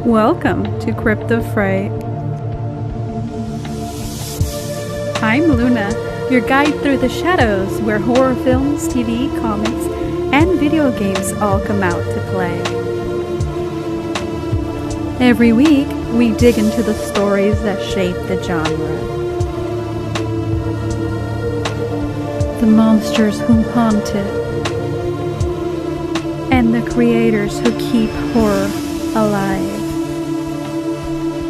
Welcome to Crypt of Fright. I'm Luna, your guide through the shadows where horror films, TV, comics, and video games all come out to play. Every week, we dig into the stories that shape the genre. The monsters who haunt it. And the creators who keep horror alive.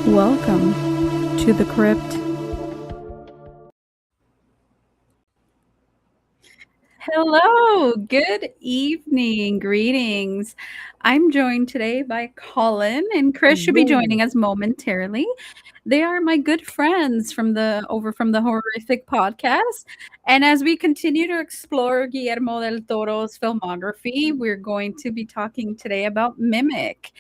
Welcome to the Crypt. Hello, good evening, greetings. I'm joined today by Colin, and Chris should be joining us momentarily. They are my good friends from the Horrific podcast. And as we continue to explore Guillermo del Toro's filmography, we're going to be talking today about Mimic.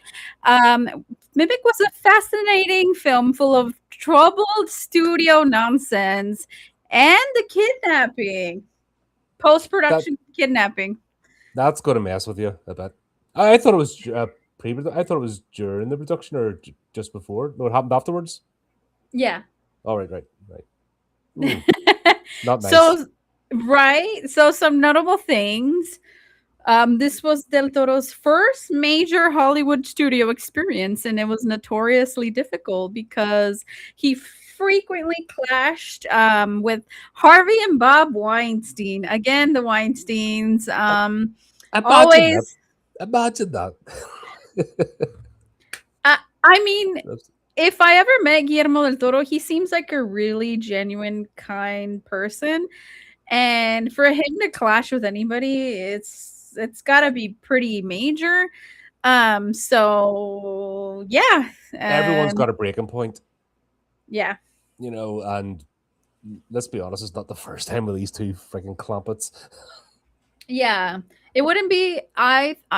Mimic was a fascinating film full of troubled studio nonsense and the kidnapping. Post-production kidnapping. That's going to mess with you, I bet. I thought it was I thought it was during the production or just before. No, it happened afterwards. Yeah. All right. Not nice. So some notable things. This was Del Toro's first major Hollywood studio experience, and it was notoriously difficult because he frequently clashed with Harvey and Bob Weinstein. Again, the Weinsteins. Imagine that. I mean, if I ever met Guillermo del Toro, he seems like a really genuine, kind person. And for him to clash with anybody, it's gotta be pretty major. So yeah. Everyone's got a breaking point. Yeah. You know, and let's be honest, it's not the first time with these two freaking clampets. Yeah. It wouldn't be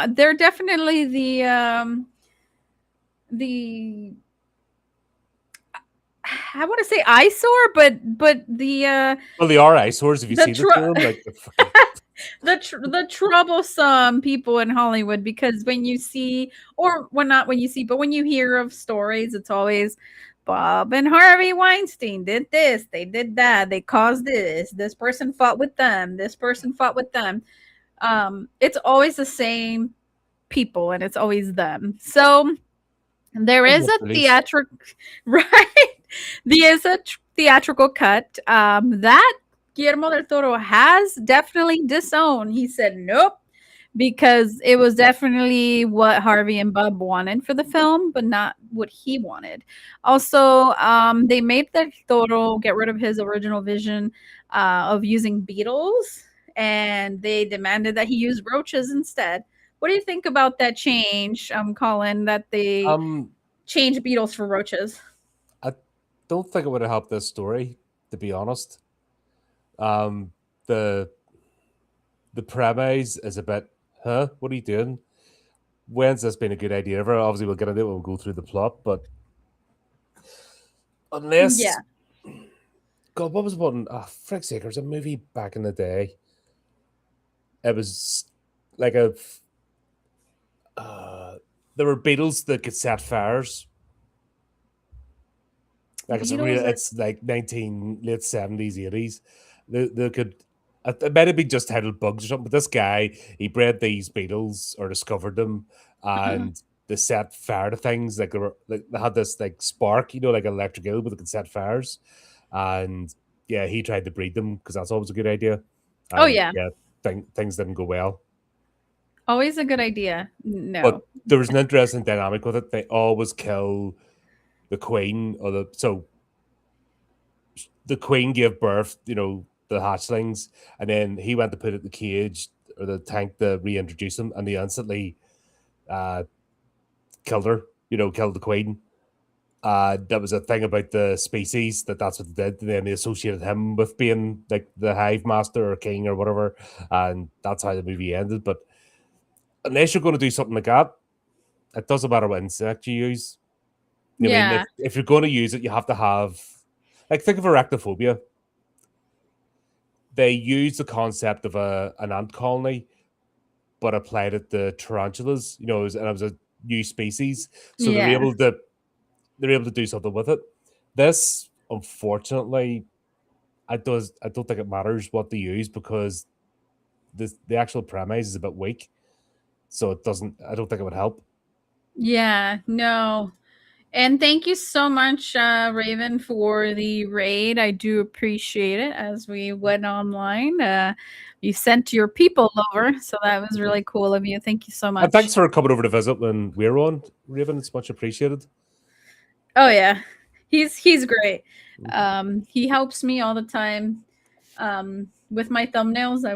they're definitely the I want to say eyesore, but the well, they are eyesores if you see the term, like the troublesome people in Hollywood, because when you see, or well, not when you see, but when you hear of stories, it's always Bob and Harvey Weinstein did this, they did that, they caused this person fought with them, this person fought with them. It's always the same people, and it's always them. So there is a theatrical, right? There is a theatrical cut that Guillermo del Toro has definitely disowned. He said nope, because it was definitely what Harvey and Bob wanted for the film, but not what he wanted. Also, they made del Toro get rid of his original vision of using beetles, and they demanded that he use roaches instead. What do you think about that change, Colin, that they change beetles for roaches? I don't think it would have helped this story, to be honest. The premise is a bit, what are you doing? When's this been a good idea ever? Obviously, we'll get into it when we'll go through the plot, but unless, God, what was one? Frick's sake, there was a movie back in the day. It was like there were beetles that could set fires. Like it's like late 70s, 80s. They could. It might have been just titled bugs or something, but this guy, he bred these beetles or discovered them, and they set fire to things. Like they had this like spark, like an electric eel, but they could set fires. And yeah, he tried to breed them because that's always a good idea. And, things didn't go well. Always a good idea. No, but there was an interesting dynamic with it. They always kill the queen, so the queen gave birth, the hatchlings, and then he went to put it in the cage or the tank to reintroduce them, and they instantly killed her, killed the queen. That was a thing about the species, that's what they did. And then they associated him with being like the hive master or king or whatever, and that's how the movie ended. But unless you're going to do something like that, it doesn't matter what insect you use. I mean, if you're going to use it, you have to have, like, think of arachnophobia. They used the concept of an ant colony, but applied it to tarantulas. And it was a new species, so Yeah. they're able to do something with it. This, unfortunately, I don't think it matters what they use because the actual premise is a bit weak, so it doesn't. I don't think it would help. Yeah. No. And thank you so much, Raven, for the raid. I do appreciate it as we went online. You sent your people over, so that was really cool of you. Thank you so And much. thanks for coming over to visit when we're on, Raven. It's much appreciated. Oh yeah, he's great. He helps me all the time with my thumbnails. I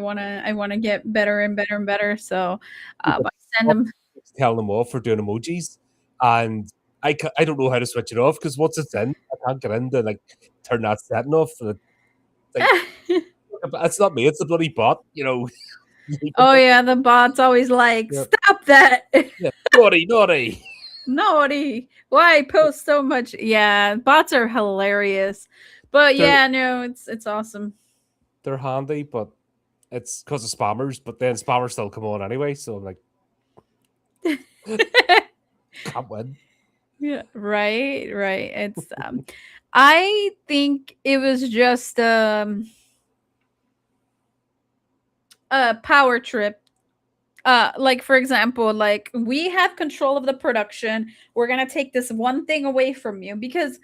wanna get better and better and better. So I send him. Telling them off for doing emojis, and I don't know how to switch it off because once it's in, I can't get in to like turn that setting off. And it's like it's not me; it's the bloody bot. You know, Oh yeah, the bot's always like, yeah, stop that. yeah, naughty, naughty. Naughty. Why post so much? Yeah, bots are hilarious. But They're yeah, no, it's awesome. they're handy, but it's because of spammers. But then spammers still come on anyway, so I'm like, can't win. Yeah, right, right. It's I think it was just a power trip. Like for example, like we have control of the production. We're gonna take this one thing away from you because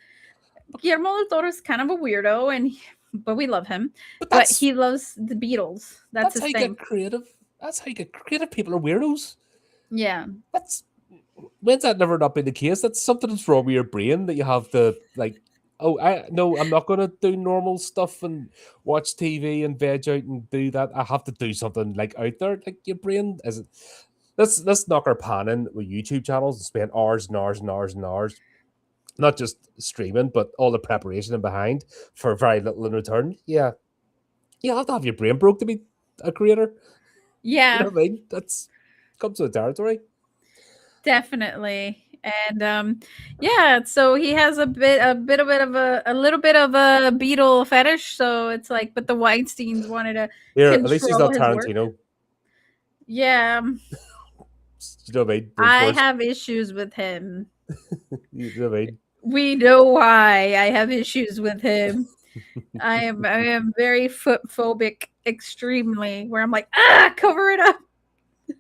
Guillermo del Toro is kind of a weirdo, but we love him. But But he loves the Beatles. That's that's how his you get thing. creative. That's how you get creative. People are weirdos. Yeah. That's when's that never not been the case? That's something that's wrong with your brain that you have to like. Oh, I no, I'm not gonna do normal stuff and watch TV and veg out and do that. I have to do something like out there. Like your brain is. Let's knock our pan in with YouTube channels and spend hours and hours and hours and hours, not just streaming, but all the preparation and behind for very little in return. Yeah, you have to have your brain broke to be a creator. You know Yeah, what I mean? That's comes with the territory. definitely. And yeah, so he has a bit of a little bit of a beetle fetish, so it's like but the Weinsteins wanted to Here, at least he's control not his work. Tarantino. Yeah, You know what I mean? The I worst. have issues with him. You know what I mean? We know why I have issues with him. I am very foot phobic extremely where I'm like, ah, cover it up.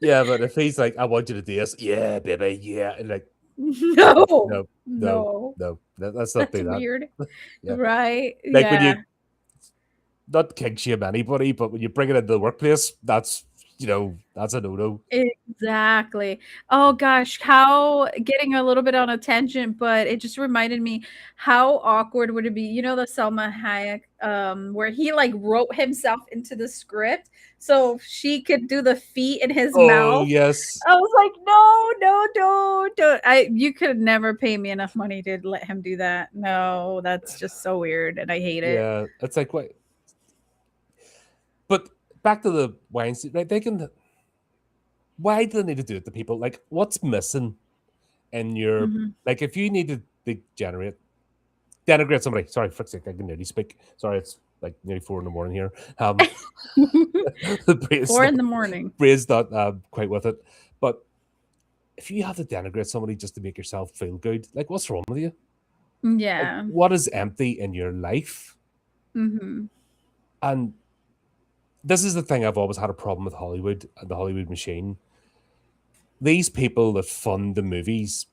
Yeah, but if he's like, I want you to do this, yeah, baby, yeah, and like, No. no, no, No. no, let's not That's do that. weird. Yeah, Right? like when Yeah. you not king shame anybody, but when you bring it into the workplace, that's that's a no no. Exactly. Oh gosh, how getting a little bit on a tangent, but it just reminded me how awkward would it be? You know the Selma Hayek, where he like wrote himself into the script so she could do the feet in his Oh mouth. yes, I was like, no, no, don't. You could never pay me enough money to let him do that. No, that's just so weird, and I hate it. yeah, it's like what? But back to the Weinstein, right? They can. Why do they need to do it to people? Like, what's missing in your Mhm. like? If you need to degenerate denigrate somebody. Sorry, fuck's sake, I can nearly speak. Sorry, it's like nearly 4 in the morning here. The brain's 4 not, in the morning. brain's not quite with it. But if you have to denigrate somebody just to make yourself feel good, like what's wrong with you? Like Yeah. what is empty in your life? Mhm. And this is the thing I've always had a problem with Hollywood and the Hollywood machine. These people that fund the movies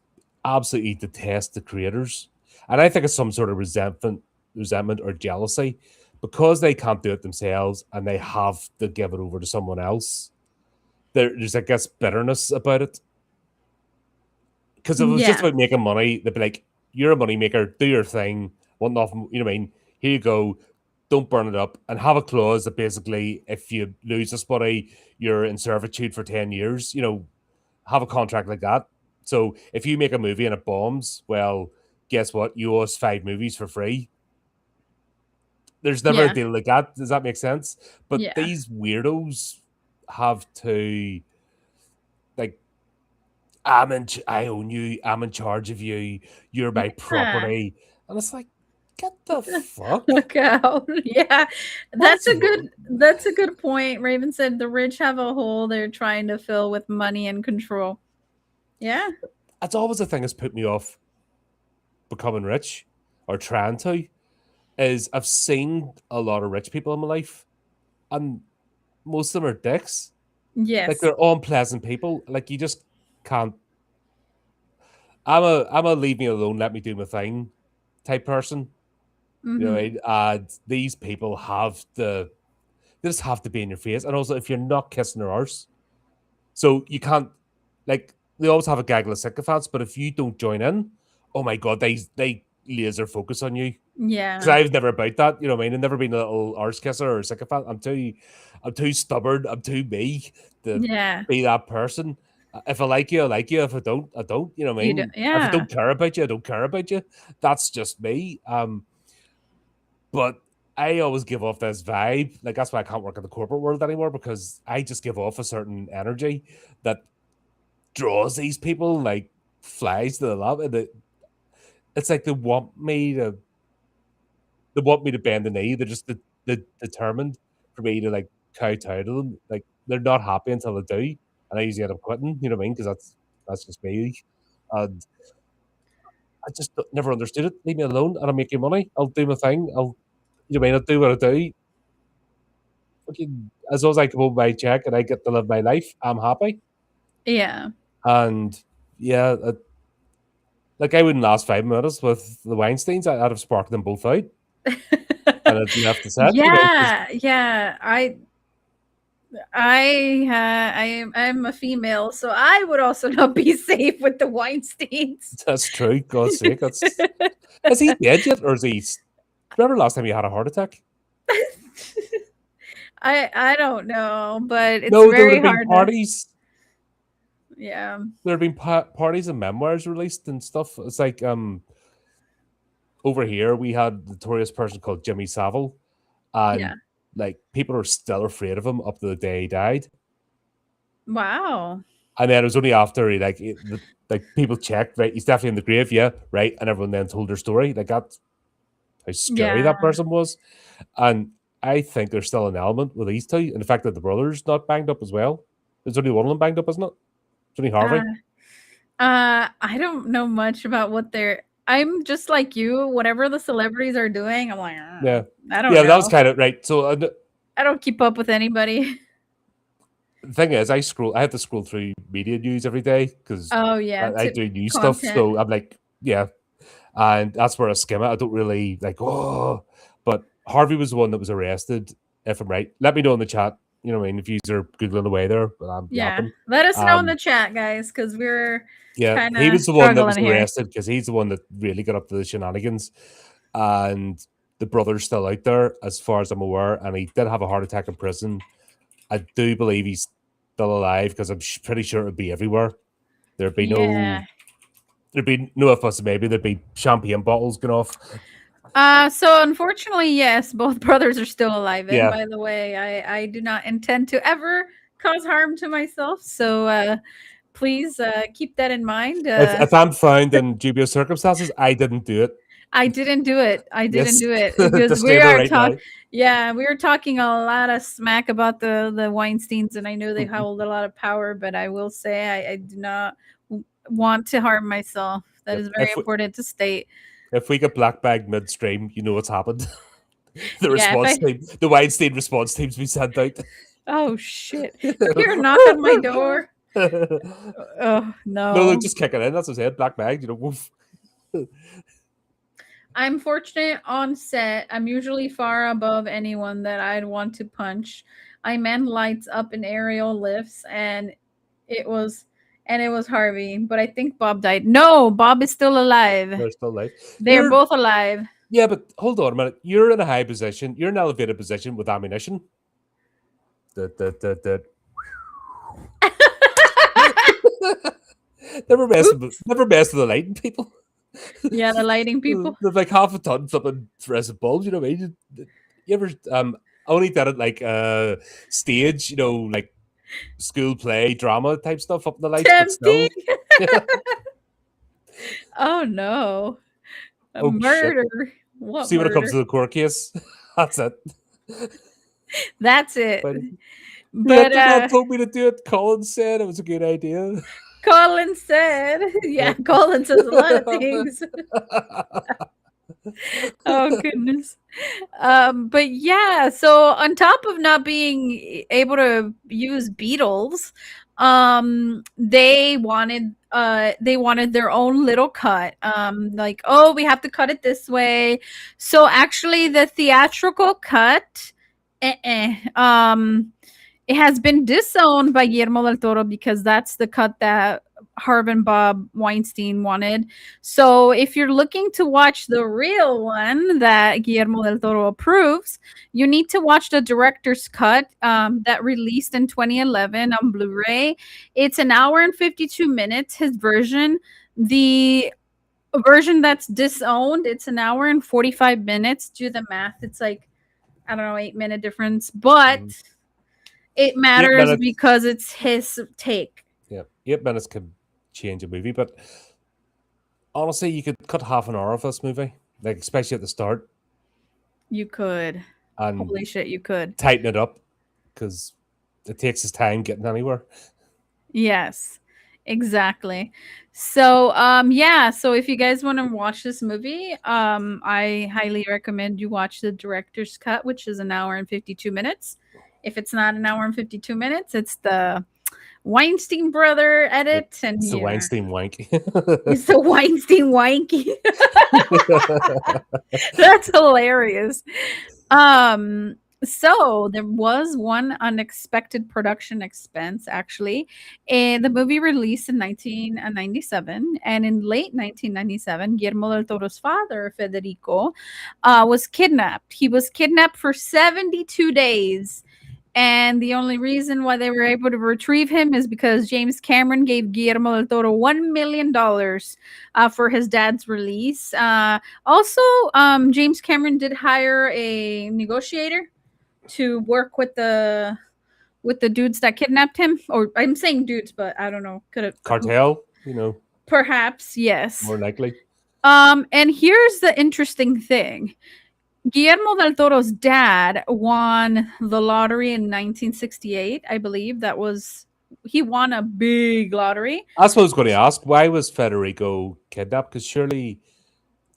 absolutely detest the creators. And I think it's some sort of resentment or jealousy because they can't do it themselves and they have to give it over to someone else. There's, I guess, bitterness about it. Because if it was just Yeah. about making money, they'd be like, "You're a money maker, do your thing, want nothing." You know what I mean? Here you go. Don't burn it up, and have a clause that basically, if you lose this body, you're in servitude for 10 years. Have a contract like that. So if you make a movie and it bombs, well, guess what? You owe us 5 movies for free. There's never a Yeah. deal like that. Does that make sense? But Yeah. these weirdos have to like, I own you. I'm in charge of you. You're my Yeah. property. And it's like, get the fuck. Look out. Yeah. What's That's a good wrong? that's a good point. Raven said the rich have a hole they're trying to fill with money and control. Yeah. it's always a thing that's put me off becoming rich or trying to. Is I've seen a lot of rich people in my life, and most of them are dicks. Like Yes. they're unpleasant people. Like you just can't. I'm a leave me alone, let me do my thing type person. You know what I Mm-hmm. mean? And these people have the they just have to be in your face. And also if you're not kissing their arse, so you can't like they always have a gaggle of sycophants, but if you don't join in, oh my god, they laser focus on you. Because Yeah. I was never about that, you know what I mean? I've never been a little arse kisser or a sycophant. I'm too stubborn, I'm too me to Yeah. be that person. If I like you, I like you. If I don't, I don't. You know what I You do. mean? If I Yeah. don't care about you, I don't care about you. That's just me. But I always give off this vibe. Like that's why I can't work in the corporate world anymore because I just give off a certain energy that draws these people like flies to the lab. And it's like they want me to bend the knee. They're determined for me to like kowtow to them. Like they're not happy until they do, and I usually end up quitting. You know what I mean? Because that's just me. And I just never understood it. Leave me alone, and I'm making money. I'll do my thing. You know what I mean? I'll do what I do. Fucking, as long as I come home with my check and I get to live my life, I'm happy. Yeah. And yeah, like I wouldn't last 5 minutes with the Weinsteins. I'd have sparked them both out, and I'd left the set. You know, because Yeah. Yeah. I'm a female, so I would also not be safe with the Weinsteins. that's true. God's sake, that's is he dead yet, or is he? Remember last time he had a heart attack? I don't know, but it's No, there would very have been hard to. parties. Yeah. There have been parties and memoirs released and stuff. It's like over here we had a notorious person called Jimmy Savile, and Yeah. like people are still afraid of him up to the day he died. Wow. And then it was only after like people checked, right? He's definitely in the grave, yeah, right. And everyone then told their story. Like that's how scary Yeah. that person was. And I think there's still an element with these two, and the fact that the brother's not banged up as well. There's only one of them banged up, isn't it? It's only Uh, Harvey. I don't know much about what they're. I'm just like you. Whatever the celebrities are doing, I'm like, Yeah, I don't yeah, that was know. kind of right. So I don't keep up with anybody. the thing is, I have to scroll through media news every day because Oh yeah, I tip do news stuff. content. So I'm like, yeah, and that's where I skim it. I don't really like, oh, but Harvey was the one that was arrested. If I'm right, let me know in the chat. You know what I mean? If you are googling away there, but I'm Yeah, yapping. let us know in Um, the chat, guys, because we're yeah, kind he of was the one that was struggling here. arrested because he's the one that really got up to the shenanigans, and the brother's still out there, as far as I'm aware, and he did have a heart attack in prison. I do believe he's still alive because I'm pretty sure it'd be everywhere. There'd be no Yeah. There'd be no of us, maybe there'd be champagne bottles going off. So unfortunately, yes, both brothers are still alive. And Yeah. by the way, I do not intend to ever cause harm to myself. So please keep that in mind. If I'm found in dubious circumstances, I didn't do it. I didn't do it. I didn't Yes. do it because we Disclaimer are right now. talking. Yeah, we were talking a lot of smack about the Weinsteins, and I know they hold a lot of power. But I will say I do not want to harm myself. That Yep. is very important to state. If we get black bagged midstream, you know what's happened. The Yeah, if response I. team, the Weinstein response team's been sent out. Oh shit! If you hear a knock on my door. Oh No, they're no. just kicking in. That's what I said. Black bag, woof. I'm fortunate on set. I'm usually far above anyone that I'd want to punch. I man lights up in aerial lifts, it was it was Harvey, but I think Bob died. No, Bob is still alive. They're still alive. They're both alive. Yeah, but hold on a minute. You're in a high position. You're in an elevated position with ammunition. The never mess with the lighting people. Yeah, the lighting people. There's like half a ton flipping fluorescent bulbs. You know what I mean? You ever I only did it like stage. You know, like school play drama type stuff up in the lights, but Tempting. still. Yeah. Oh no. A Oh shit! murder. What See when it comes murder? to the court case. That's it. That's it. But the But internet told me to do it. Colin said it was a good idea. Colin said, yeah, Yeah. Colin says a lot of things. Oh goodness. But yeah, so on top of not being able to use Beatles, they wanted their own little cut. Like, oh, we have to cut it this way. So actually the theatrical cut, it has been disowned by Guillermo del Toro because that's the cut that Harv and Bob Weinstein wanted. So if you're looking to watch the real one that Guillermo del Toro approves, you need to watch the director's cut that released in 2011 on Blu-ray. It's an hour and 52 minutes. His version, the version that's disowned, it's an hour and 45 minutes. Do the math. It's like, I don't know, 8-minute difference, but Mhm. it 8 minutes. matters because it's his take. Yeah, 8 minutes could change a movie, but honestly, you could cut half an hour of this movie, like especially at the start, You could. and Holy shit, you could. tighten it up because it takes his time getting anywhere. Yes, exactly. So, yeah, so if you guys want to watch this movie, I highly recommend you watch the director's cut, which is an hour and 52 minutes. If it's not an hour and 52 minutes, it's the Weinstein brother Yep. edit, and It's the yeah, Weinstein wank. it's the Weinstein wanky. That's hilarious. Um, so there was one unexpected production expense actually. And the movie released in 1997, and in late 1997, Guillermo del Toro's father, Federico, was kidnapped. He was kidnapped for 72 days. And the only reason why they were able to retrieve him is because James Cameron gave Guillermo del Toro $1 million for his dad's release. Also, James Cameron did hire a negotiator to work with the dudes that kidnapped him. Or I'm saying dudes, but I don't know. Could have Cartel, perhaps yes. more likely. And here's the interesting thing. Guillermo del Toro's dad won the lottery in 1968, I believe. That was he won a big lottery. That's what I was going to ask. Why was Federico kidnapped? Because surely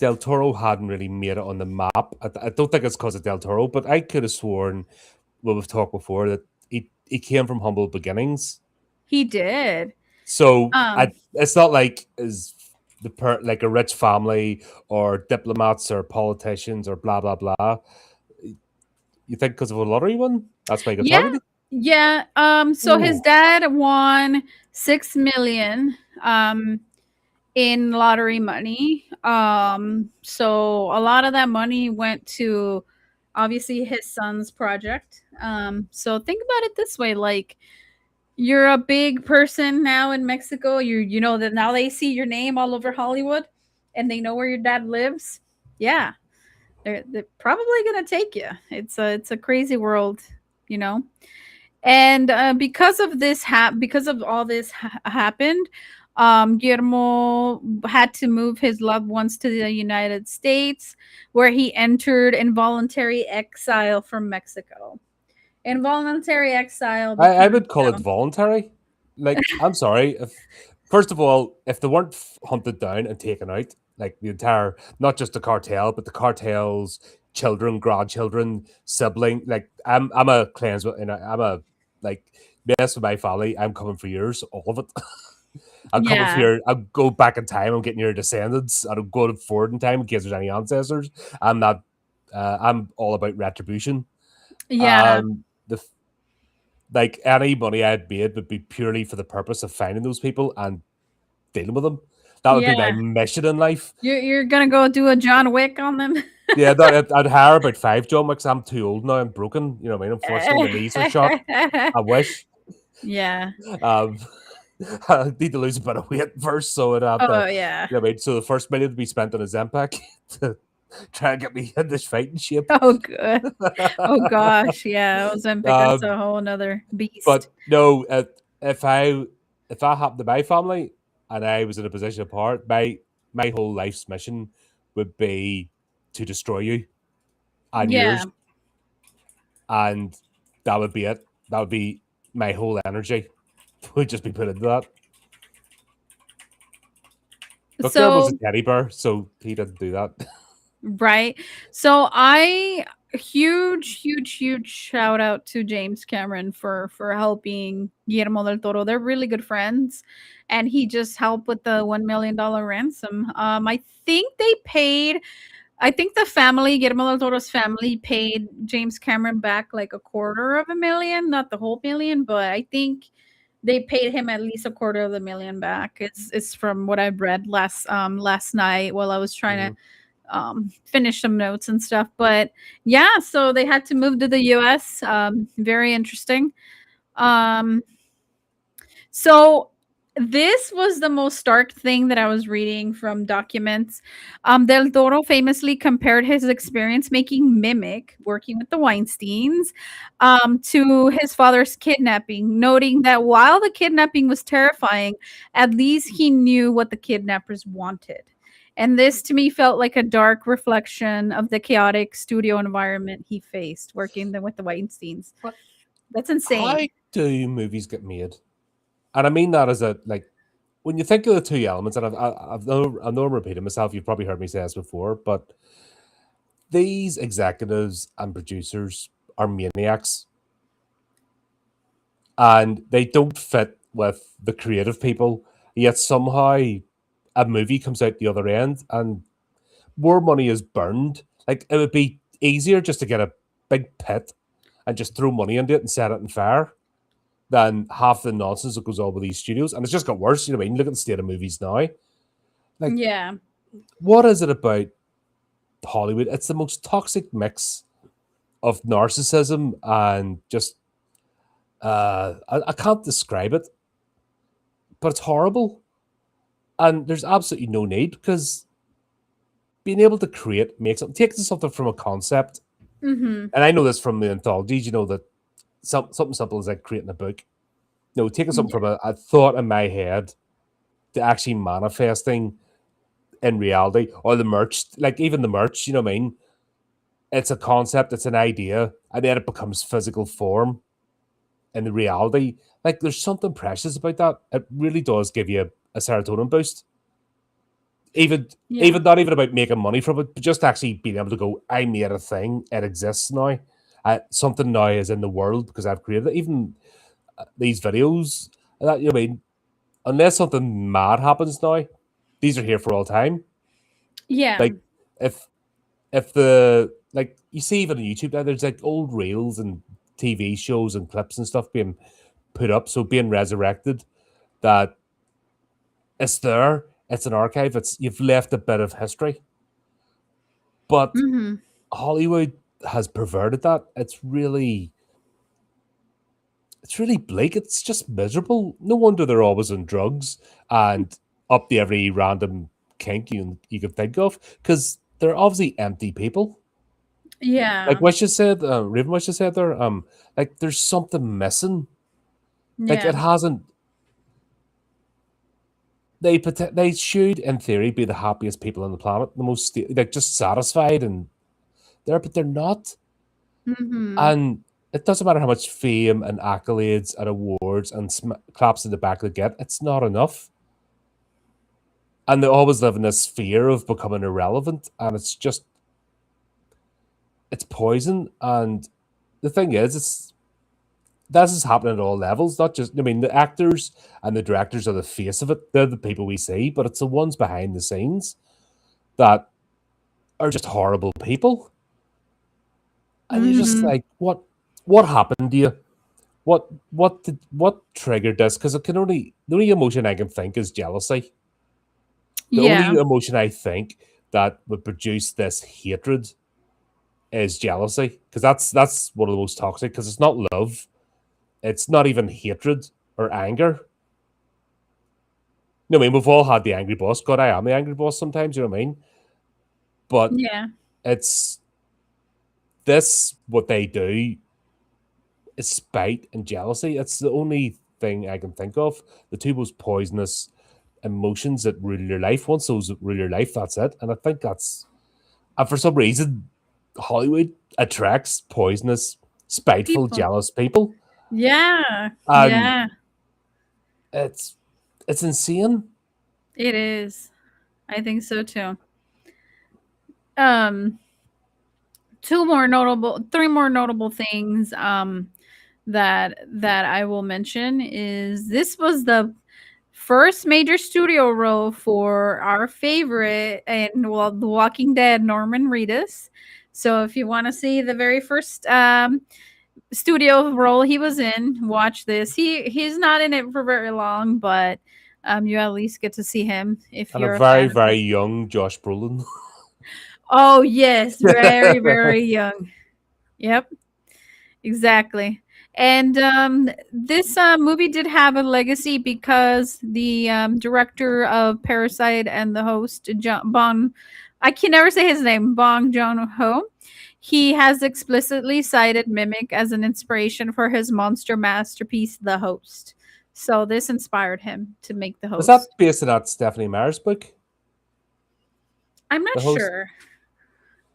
Del Toro hadn't really made it on the map. I don't think it's because of Del Toro, but I could have sworn, well, we've talked before, that he came from humble beginnings. He did. So Um it's not like like a rich family or diplomats or politicians or blah blah blah. You think because of a lottery win, that's why he got yeah, targeted? yeah. So his Ooh. dad won 6 million in lottery money. So a lot of that money went to obviously his son's project. So think about it this way, like you're a big person now in Mexico. You know that now they see your name all over Hollywood and they know where your dad lives. Yeah. They're probably gonna take you. It's a crazy world, you know. And because of all this happened, Guillermo had to move his loved ones to the United States, where he entered involuntary exile from Mexico. Involuntary exile I because would call it voluntary. Like, I'm sorry. If first of all, if they weren't hunted down and taken out, like the entire, not just the cartel, but the cartel's children, grandchildren, sibling, like I'm a clansman, and I'm a like mess with my family. I'm coming for yours, all of it. I'm coming for yeah, your. I'll go back in time. I'm getting your descendants. I'll go forward in time in case there's any ancestors. I'm not. I'm all about retribution. yeah, The like any money I'd made would be purely for the purpose of finding those people and dealing with them. That would be my yeah. mission in life. You're gonna go do a John Wick on them. Yeah, I'd hire about 5 John Wicks. I'm too old now. I'm broken. You know what I mean? Unfortunately, my knees are shot. I wish. Yeah. Um, I need to lose a bit of weight first, so I'd have to. Oh yeah. You know what I mean? So the first million would be spent on a Zempac to try and get me in this fighting shape. Oh good. Oh gosh. Yeah. Ozempic. That's um, a whole nother beast. But no, if I happened to my family and I was in a position of power, my whole life's mission would be to destroy you and Yeah. yours, and that would be it. That would be my whole energy. Would just be put into that. But Guillermo's a So teddy bear, so he didn't do that. right. So I huge shout out to James Cameron for helping Guillermo del Toro. They're really good friends, and he just helped with the $1 million ransom. I think they paid. I think the family, Guillermo del Toro's family, paid James Cameron back like a quarter of a million, not the whole million, but I think they paid him at least a quarter of the million back. It's from what I've read last night while I was trying Mhm. to finish some notes and stuff. But yeah, so they had to move to the US. Very interesting. Um, so this was the most stark thing that I was reading from documents. Del Toro famously compared his experience making Mimic, working with the Weinsteins, to his father's kidnapping, noting that while the kidnapping was terrifying, at least he knew what the kidnappers wanted. And this to me felt like a dark reflection of the chaotic studio environment he faced working with the Weinsteins. But That's how insane. do movies get made? And I mean that as a like when you think of the two elements, and I know I'm repeating myself. You've probably heard me say this before, but these executives and producers are maniacs, and they don't fit with the creative people. Yet somehow a movie comes out the other end, and more money is burned. Like it would be easier just to get a big pit and just throw money into it and set it on fire than half the nonsense that goes on with these studios. And it's just got worse. You know what I mean? Look at the state of movies now. Like, Yeah. what is it about Hollywood? It's the most toxic mix of narcissism and just I can't describe it, but it's horrible. And there's absolutely no need because being able to create, make something, take something from a concept. Mhm. And I know this from the anthologies, you know, that something simple as like creating a book. No, taking something Yeah. from a thought in my head to actually manifesting in reality, or the merch, like even the merch, you know what I mean? It's a concept, it's an idea, and then it becomes physical form in the reality. Like there's something precious about that. It really does give you a serotonin boost. Even Yeah. not even about making money from it, but just actually being able to go, I made a thing, it exists now. Something now is in the world because I've created it. Even these videos, that you know what I mean, unless something mad happens now, these are here for all time. Yeah. Like if the like you see even on YouTube now, there's like old reels and TV shows and clips and stuff being put up, so being resurrected. That it's there, it's an archive. It's you've left a bit of history, but Mhm. Hollywood has perverted that. It's really bleak. It's just miserable. No wonder they're always on drugs and up to every random kink you can think of because they're obviously empty people. Like Yeah. what you said, Raven, what you said there, like there's something missing. Like it Yeah. hasn't. They should, in theory, be the happiest people on the planet, the most like just satisfied and there, but they're not. Mhm. And it doesn't matter how much fame and accolades and awards and claps in the back they get; it's not enough. And they always live in this fear of becoming irrelevant, and it's poison. And the thing is, it's this is happening at all levels, not just, I mean, the actors and the directors are the face of it. They're the people we see, but it's the ones behind the scenes that are just horrible people. And you're just Mhm. like, what happened to you? What triggered this? Because it can only the only emotion I can think is jealousy. The only Yeah. emotion I think that would produce this hatred is jealousy. Because that's one of the most toxic, because it's not love, it's not even hatred or anger. You know what I mean? We've all had the angry boss. God, I am the angry boss sometimes, you know what I mean? But Yeah. it's this what they do is spite and jealousy. It's the only thing I can think of. The two most poisonous emotions that rule your life. Once those rule your life, that's it. And I think that's and for some reason, Hollywood attracts poisonous, spiteful, People. jealous people. Yeah. And Yeah. it's it's insane. It is. I think so too. Um, three more notable things. That I will mention is this was the first major studio role for our favorite and well, The Walking Dead, Norman Reedus. So if you want to see the very first studio role he was in, watch this. He's not in it for very long, but you at least get to see him if And a you're a very, fan of very his. young Josh Brolin. Oh yes, very very young. Yep. Exactly. And this movie did have a legacy because the director of Parasite and the host, I can never say his name, Bong Joon Ho, he has explicitly cited Mimic as an inspiration for his monster masterpiece, The Host. So this inspired him to make The Is that Host. based on that Stephanie Meyer's book, I'm not The Host? sure.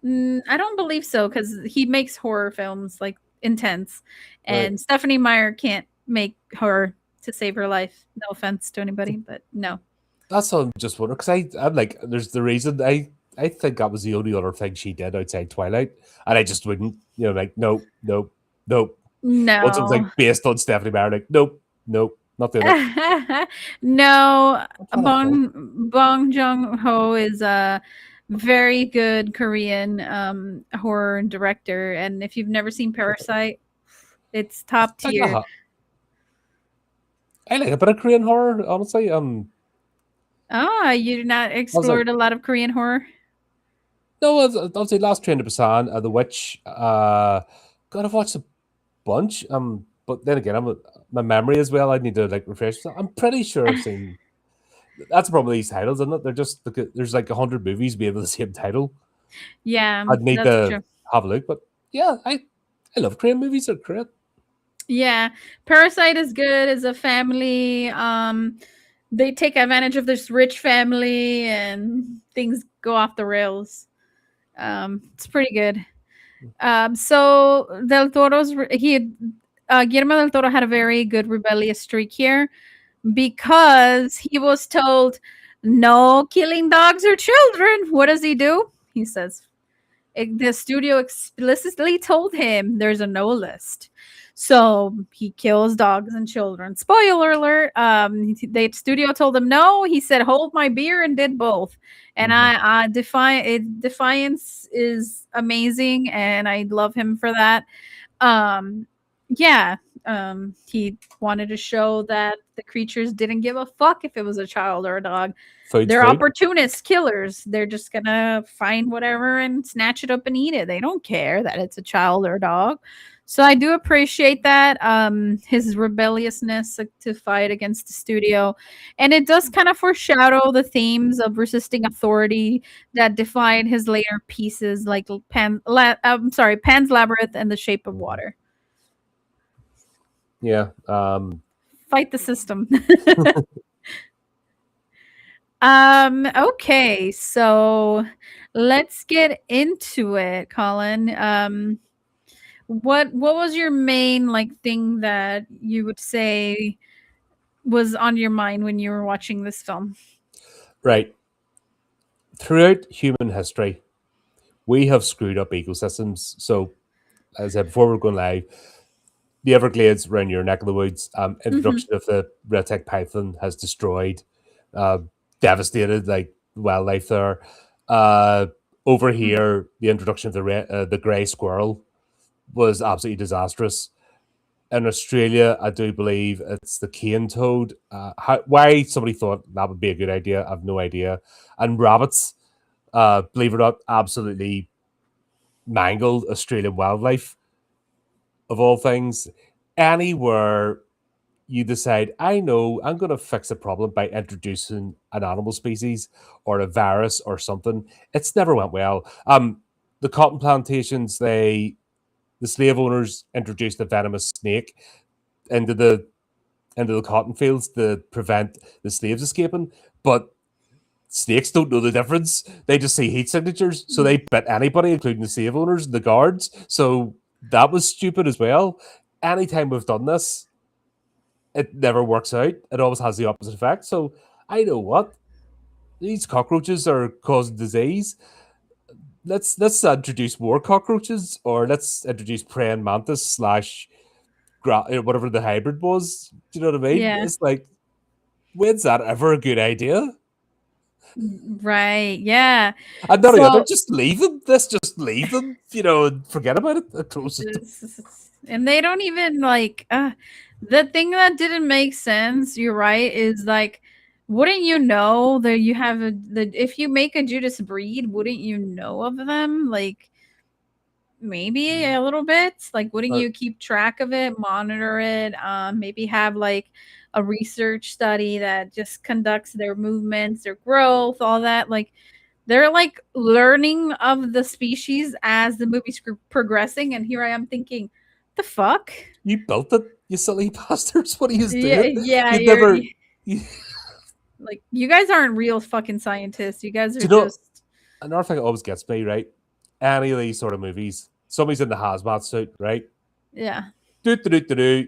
I don't believe so because he makes horror films like intense, Right. and Stephanie Meyer can't make horror to save her life. No offense to anybody, but no. That's what I'm just wondering because I'm like, there's the reason I think that was the only other thing she did outside Twilight, and I just wouldn't, like nope, nope, nope. Once it was like No. based on Stephanie Meyer, like nope, nope, not doing it. No, I'm trying to think. Bong Joon Ho is a very good Korean horror director, and if you've never seen Parasite, it's I top think tier. I like a bit of Korean horror, honestly. Ah, you did not I was like, explored a lot of Korean horror. no, I'll say Last Train to Busan, The Witch. God, I've watched a bunch. But then again, my memory as well. I need to like refresh myself. I'm pretty sure I've seen. That's the problem with these titles, isn't it? They're just there's like 100 movies be able the same title. Yeah, I'd need that's to true. have a look, but yeah, I love Korean movies. They're great. Yeah, Parasite is good as a family. They take advantage of this rich family, and things go off the rails. It's pretty good. So Del Toro's Guillermo del Toro had a very good rebellious streak here because he was told no killing dogs or children. What does he do? He says, the studio explicitly told him there's a no list. So he kills dogs and children. Spoiler alert. The studio told him no. He said, hold my beer, and did both. And Hmm. Defiance is amazing, and I love him for that. Um, yeah, he wanted to show that the creatures didn't give a fuck if it was a child or a dog. Food's They're food. opportunist killers. They're just gonna find whatever and snatch it up and eat it. They don't care that it's a child or a dog. So I do appreciate that his rebelliousness to fight against the studio, and it does kind of foreshadow the themes of resisting authority that define his later pieces, like Pan's Labyrinth and The Shape of Mhm. Water. Yeah. Fight the system. Okay, so let's get into it, Colin. What was your main like thing that you would say was on your mind when you were watching this film? Right. Throughout human history, we have screwed up ecosystems. So, as I said before, we're going live. The Everglades around your neck of the woods. Mhm. Introduction of the red-tailed python has destroyed, uh, devastated like wildlife there. Uh, Over Mhm. here, the introduction of the grey squirrel was absolutely disastrous. In Australia, I do believe it's the cane toad. Why somebody thought that would be a good idea, I have no idea. And rabbits, believe it or not, absolutely mangled Australian wildlife of all things. Anywhere you decide, I know I'm going to fix a problem by introducing an animal species or a virus or something, it's never went well. The cotton plantations, the slave owners introduced a venomous snake into the cotton fields to prevent the slaves escaping, but snakes don't know the difference. They just see heat signatures, so they bit anybody, including the slave owners and the guards. So that was stupid as well. Anytime we've done this, it never works out. It always has the opposite effect. So I know what. these cockroaches are causing disease. Let's introduce more cockroaches, or let's introduce praying mantis slash whatever the hybrid was. Do you know what I mean? Yeah. It's like, when's that ever a good idea? Right. Yeah. And not the other, So just leave them. Let's just leave them, and forget about it. And close it. and they don't even like the thing that didn't make sense, you're right, is like wouldn't you know that you have if you make a Judas breed, wouldn't you know of them? Like maybe a little bit. Like wouldn't Or you keep track of it, monitor it, maybe have like a research study that just conducts their movements, their growth, all that. Like they're like learning of the species as the movie's progressing, and here I am thinking, the fuck? you built it, you silly bastards. What are you Yeah, doing? yeah, You'd never. You, like you guys aren't real fucking scientists. You guys do are you know just another thing that always gets me, right? Any of these sort of movies, somebody's in the hazmat suit, right? yeah, Do do do do do,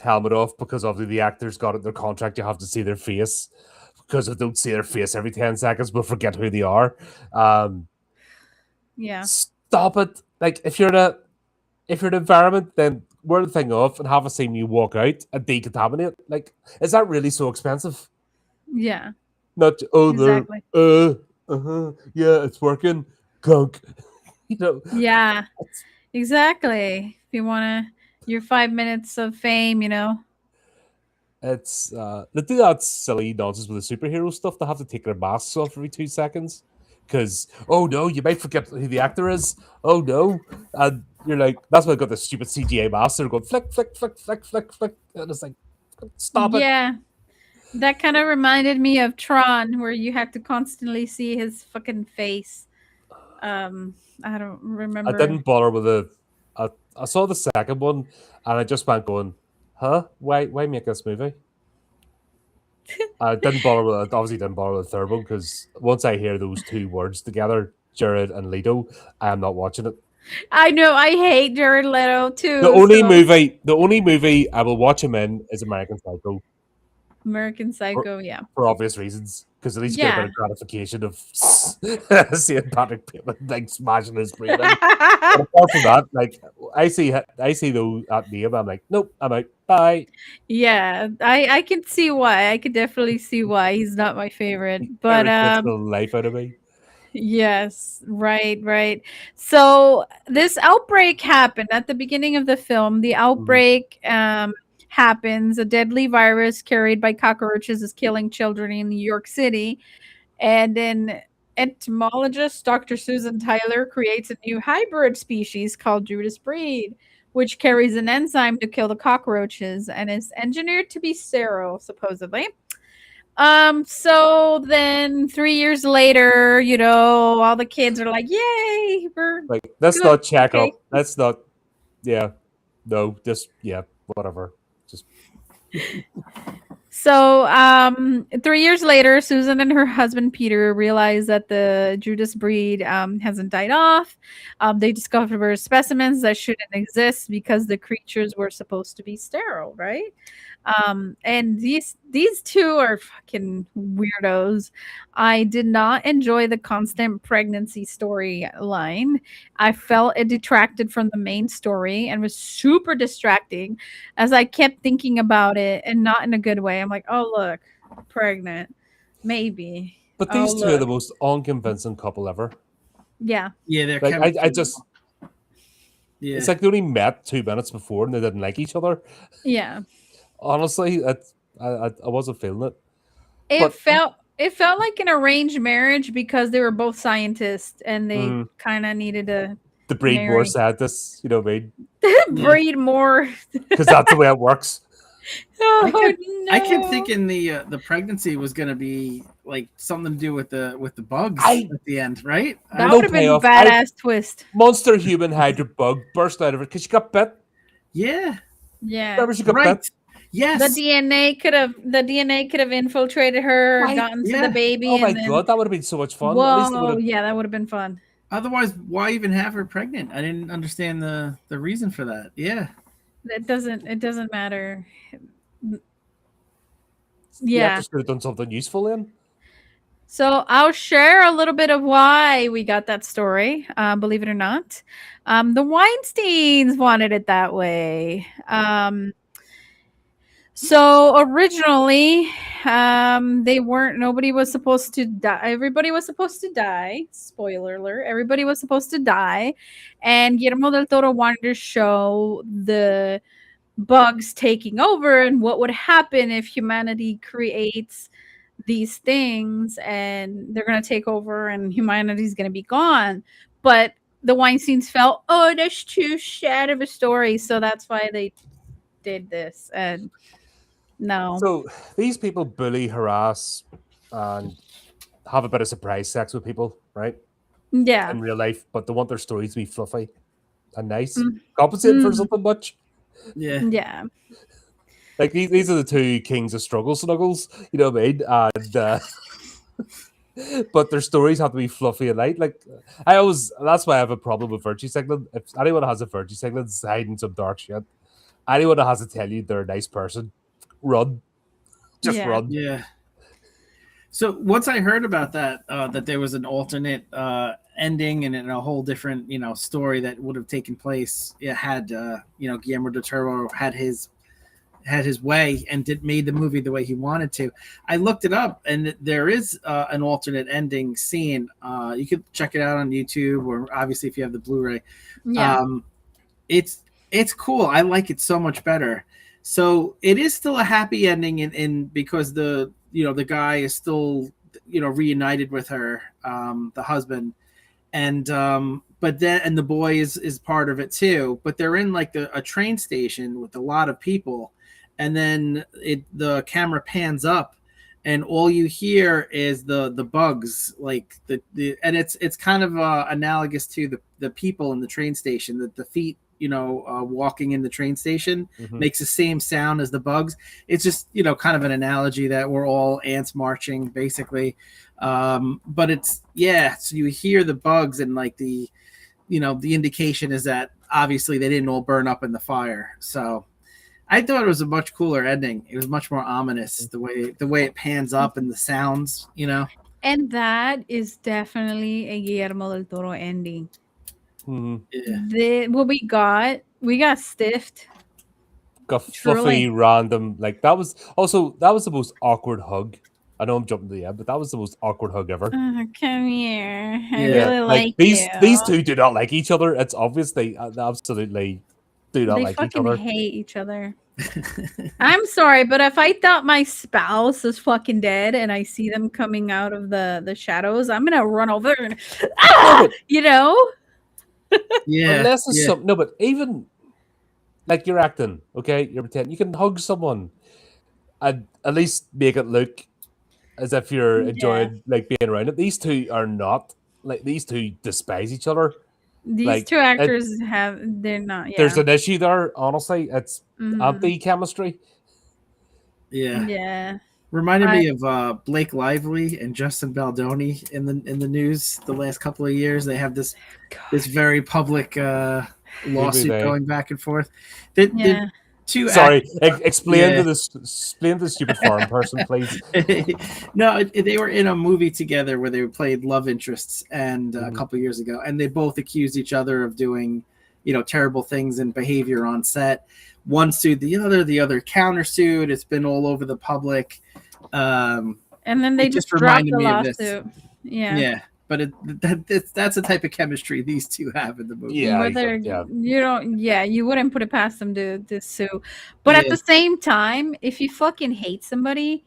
helmet off, because obviously the actors got it in their contract. You have to see their face, because if they don't see their face every 10 seconds, we'll forget who they are. Um, yeah, Stop it! Like if you're in an environment, then wear the thing off and have a scene you walk out and decontaminate. Like, is that really so expensive? yeah, Not they're exactly. yeah, it's working. Gunk. you know, Yeah, it's exactly. If you want to, your 5 minutes of fame, you know. they do that silly nonsense with the superhero stuff. They have to take their masks off every 2 seconds because oh no, you might forget who the actor is. Oh no, and you're like, that's why I got the stupid CGI mask. They're going flick, flick, flick, flick, flick, flick, and it's like, stop it. Yeah, that kind of reminded me of Tron, where you had to constantly see his fucking face. Um, I don't I remember. didn't bother with the. I saw the second one, and I just went going, huh? Why make this movie? I didn't bother with it. Obviously, didn't bother with the third one because once I hear those two words together, Jared and Leto, I am not watching it. I know I hate Jared Leto The too. only So movie, the only movie I will watch him in is American Psycho American for, Psycho, yeah, for obvious reasons. Because at least you get a bit yeah. of gratification of seeing Patrick Bateman like smashing his brain in. But apart from that, like I see those that name, I'm like, nope, I'm out. Bye. Yeah, I can see why. I could definitely see why he's not my favorite. But Irritates the life out of me. yes, right, right. So this outbreak happened at the beginning of the film. The Mhm. outbreak happens. A deadly virus carried by cockroaches is killing children in New York City. And then entomologist Dr. Susan Tyler creates a new hybrid species called Judas breed, which carries an enzyme to kill the cockroaches and is engineered to be sterile, supposedly. So then 3 years later, all the kids are like, yay, we're Like, let's good. not check Okay. up. Let's not. Yeah, no, just yeah, whatever. Just So, 3 years later, Susan and her husband Peter realize that the Judas breed hasn't died off. They discover specimens that shouldn't exist because the creatures were supposed to be sterile, right? And these two are fucking weirdos. I did not enjoy the constant pregnancy storyline. I felt it detracted from the main story and was super distracting as I kept thinking about it and not in a good way. I'm like, oh look, pregnant. Maybe. but Oh these two are look. the most unconvincing couple ever. Yeah. Yeah, their Like I chemistry. just it's Yeah. like they only met 2 minutes before and they didn't like each other. Yeah. Honestly, I wasn't feeling it. It But felt it felt like an arranged marriage because they were both scientists and they mm, kind of needed to the breed more marry. scientists, you know what I mean? Yeah. Breed more. Because that's the way it works. I Oh kept I kept no. thinking the pregnancy was gonna be like something to do with the bugs I at the end, right? That no would have been a payoff. I badass twist. monster human hydra bug burst out of it because she got bit. Yeah, Yeah. Remember she got right. bit? Yes. The DNA could have infiltrated her, Why? gotten to the Yeah. Oh baby, my and then god, that would have been so much fun. At least it would whoa, have. yeah, that would have been fun. Otherwise, why even have her pregnant? I didn't understand the reason for that. Yeah. It doesn't matter. The Yeah. actors could have done something useful then. So I'll share a little bit of why we got that story. Believe it or not, the Weinsteins wanted it that way. So originally, they weren't. Nobody was supposed to die. Everybody was supposed to die. Spoiler alert: everybody was supposed to die, and Guillermo del Toro wanted to show the bugs taking over and what would happen if humanity creates these things and they're going to take over and humanity's going to be gone. But the Weinsteins felt, oh, that's too sad of a story. So that's why they did this. And no. So these people bully, harass, and have a bit of surprise sex with people, right? Yeah. In real life, but they want their stories to be fluffy and nice, Mm, compensating for mm, something much. Yeah. yeah. Like these are the two kings of struggle snuggles, you know what I mean? And but their stories have to be fluffy and light. Like I always, that's why I have a problem with virtue signaling. If anyone has a virtue signaling, it's hiding some dark shit. Anyone that has to tell you they're a nice person, run, just Yeah. run. Yeah. So once I heard about that, that there was an alternate ending and a whole different, story that would have taken place. It had, Guillermo del Toro had his way and made the movie the way he wanted to. I looked it up, and there is an alternate ending scene. You could check it out on YouTube, or obviously if you have the Blu-ray. Yeah. It's it's cool. I like it so much better. So it is still a happy ending, in because the guy is still reunited with her, the husband, and but then and the boy is part of it too. But they're in like a train station with a lot of people, and then the camera pans up, and all you hear is the bugs, like and it's kind of analogous to the people in the train station, that the feet walking in the train station Mhm. makes the same sound as the bugs. It's just kind of an analogy that we're all ants marching basically. But it's, yeah, so you hear the bugs, and like the indication is that obviously they didn't all burn up in the fire. So I thought it was a much cooler ending. It was much more ominous, the way it pans up and the sounds. And that is definitely a Guillermo del Toro ending. Mhm. Yeah. What we got stiffed. Got fluffy, Truly. random. Like that was the most awkward hug. I know I'm jumping to the end, but that was the most awkward hug ever. Come here. I Yeah. Yeah, really like like you. these two do not like each other. It's obvious they absolutely do not They like each fucking other. hate each other. I'm sorry, but if I thought my spouse is fucking dead and I see them coming out of the shadows, I'm gonna run over and No, ah, but Yeah. unless it's Yeah. some no, but even like you're acting, okay, you're pretending you can hug someone and at least make it look as if you're Yeah. enjoying like being around it. These two are not like these two despise each other. These Like two actors they're not. there's Yeah. an issue there. Honestly, it's Hmm. anti chemistry. Yeah. Yeah. Reminded I me of Blake Lively and Justin Baldoni in the news the last couple of years. They have this God. very public Who do lawsuit they? going back and forth. The Yeah. two Sorry, actors. explain Yeah. to this. Explain to the stupid foreign person, please. No, they were in a movie together where they played love interests, and a Mhm. couple of years ago, and they both accused each other of doing, terrible things and behavior on set. One sued the other countersued. It's been all over the public. Um, And then they it just just dropped reminded the me of this. lawsuit. Yeah. Yeah, but that's the type of chemistry these two have in the movie. Yeah, Whether yeah. you don't, yeah, you wouldn't put it past them to sue. But at Yeah, the same time, if you fucking hate somebody,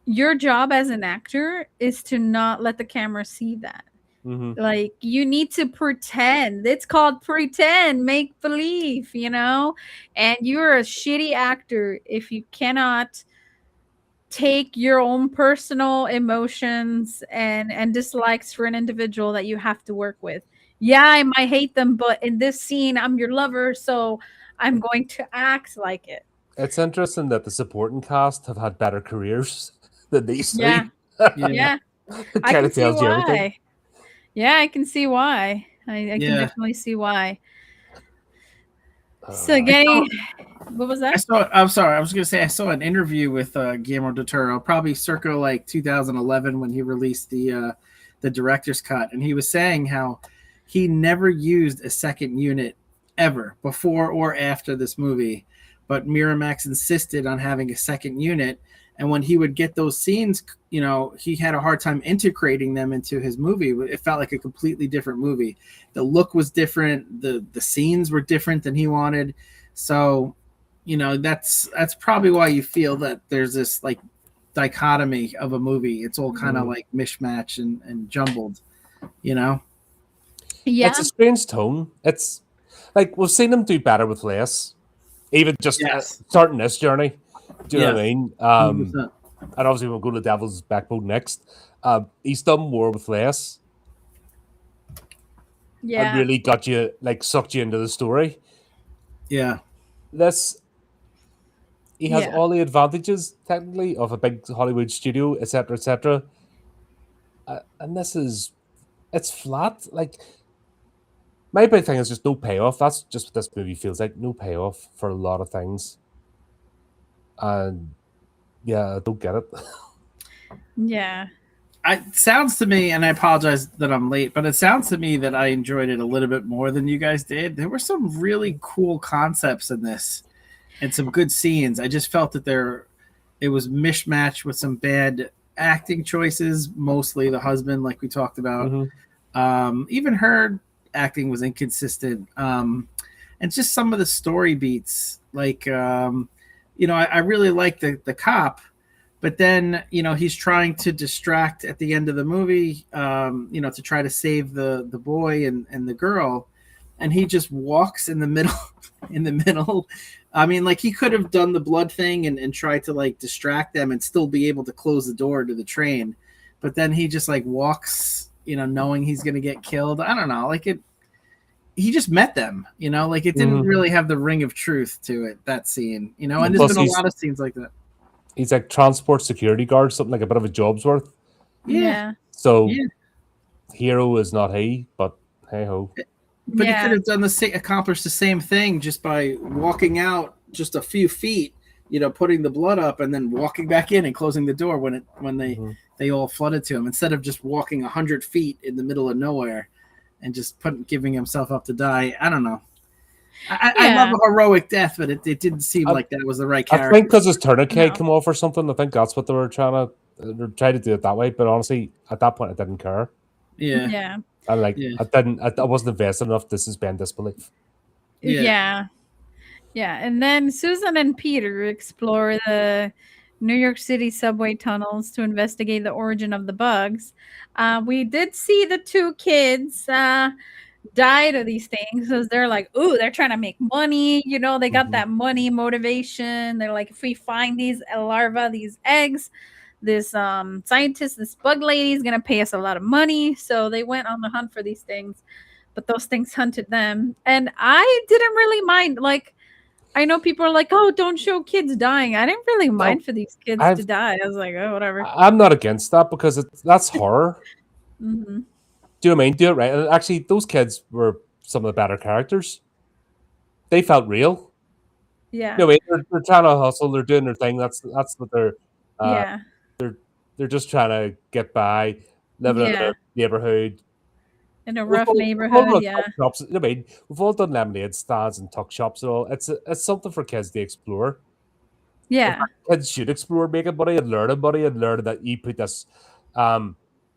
your job as an actor is to not let the camera see that. Hmm. Like, you need to pretend. It's called pretend, make believe, And you're a shitty actor if you cannot take your own personal emotions and dislikes for an individual that you have to work with. Yeah, I might hate them, but in this scene, I'm your lover, so I'm going to act like it. It's interesting that the supporting cast have had better careers than these Yeah, two. yeah, yeah, It I kind can of see tells you everything. why. Yeah, I can see why. I can yeah. definitely see why. So, Uh, I Getty, don't. What was that? I'm sorry. I was going to say I saw an interview with Guillermo del Toro, probably circa like 2011 when he released the director's cut, and he was saying how he never used a second unit ever before or after this movie, but Miramax insisted on having a second unit, and when he would get those scenes, he had a hard time integrating them into his movie. It felt like a completely different movie. The look was different. The scenes were different than he wanted. So that's probably why you feel that there's this like dichotomy of a movie. It's all kind of like mishmash and jumbled, Yeah. It's a strange tone. It's like we've seen him do better with less, even just Yes. starting this journey. Do you know Yeah. what I mean? 100%. And obviously we'll go to Devil's Backbone next. He's done more with less and Yeah. really got you, like, sucked you into the story. Yeah. This, he has Yeah. all the advantages, technically, of a big Hollywood studio, etc., etc. And it's flat. Like, my big thing is just no payoff. That's just what this movie feels like. No payoff for a lot of things. And yeah, I don't get it. Yeah. It sounds to me, and I apologize that I'm late, but it sounds to me that I enjoyed it a little bit more than you guys did. There were some really cool concepts in this and some good scenes. I just felt that it was mishmash with some bad acting choices, mostly the husband, like we talked about. Even her acting was inconsistent. And just some of the story beats, like, I really like the cop. But then, he's trying to distract at the end of the movie, to try to save the boy and the girl. And he just walks in the middle, in the middle. I mean, like, he could have done the blood thing and tried to, like, distract them and still be able to close the door to the train. But then he just, like, walks, knowing he's going to get killed. I don't know. Like, he just met them, like, it didn't really have the ring of truth to it, that scene, and there's been a lot of scenes like that. He's like transport security guard, something like a bit of a job's worth. Yeah. So hero is not he, but hey ho. But he could have accomplished the same thing just by walking out just a few feet, putting the blood up and then walking back in and closing the door when they all flooded to him, instead of just walking 100 feet in the middle of nowhere and just giving himself up to die. I don't know. I love a heroic death, but it didn't seem like that was the right character. I think because his tourniquet came off or something. I think that's what they were trying to do it that way. But honestly, at that point, I didn't care. Yeah. I wasn't invested enough to suspend disbelief. Yeah. And then Susan and Peter explore the New York City subway tunnels to investigate the origin of the bugs. We did see the two kids die to these things because they're like, ooh, they're trying to make money. They got that money motivation. They're like, if we find these larvae, these eggs, this scientist, this bug lady is going to pay us a lot of money. So they went on the hunt for these things, but those things hunted them. And I didn't really mind. Like, I know people are like, oh, don't show kids dying. I didn't really mind for these kids to die. I was like, oh, whatever. I'm not against that because that's horror. Do you know what I mean? Do it right. And actually, those kids were some of the better characters. They felt real. Yeah. They're trying to hustle. They're doing their thing. That's what they're. They're just trying to get by, living in a neighborhood. In a rough neighborhood, shops. I mean, we've all done lemonade stands and tuck shops and all. It's something for kids to explore. Yeah. Kids should explore making money and learn that you put this.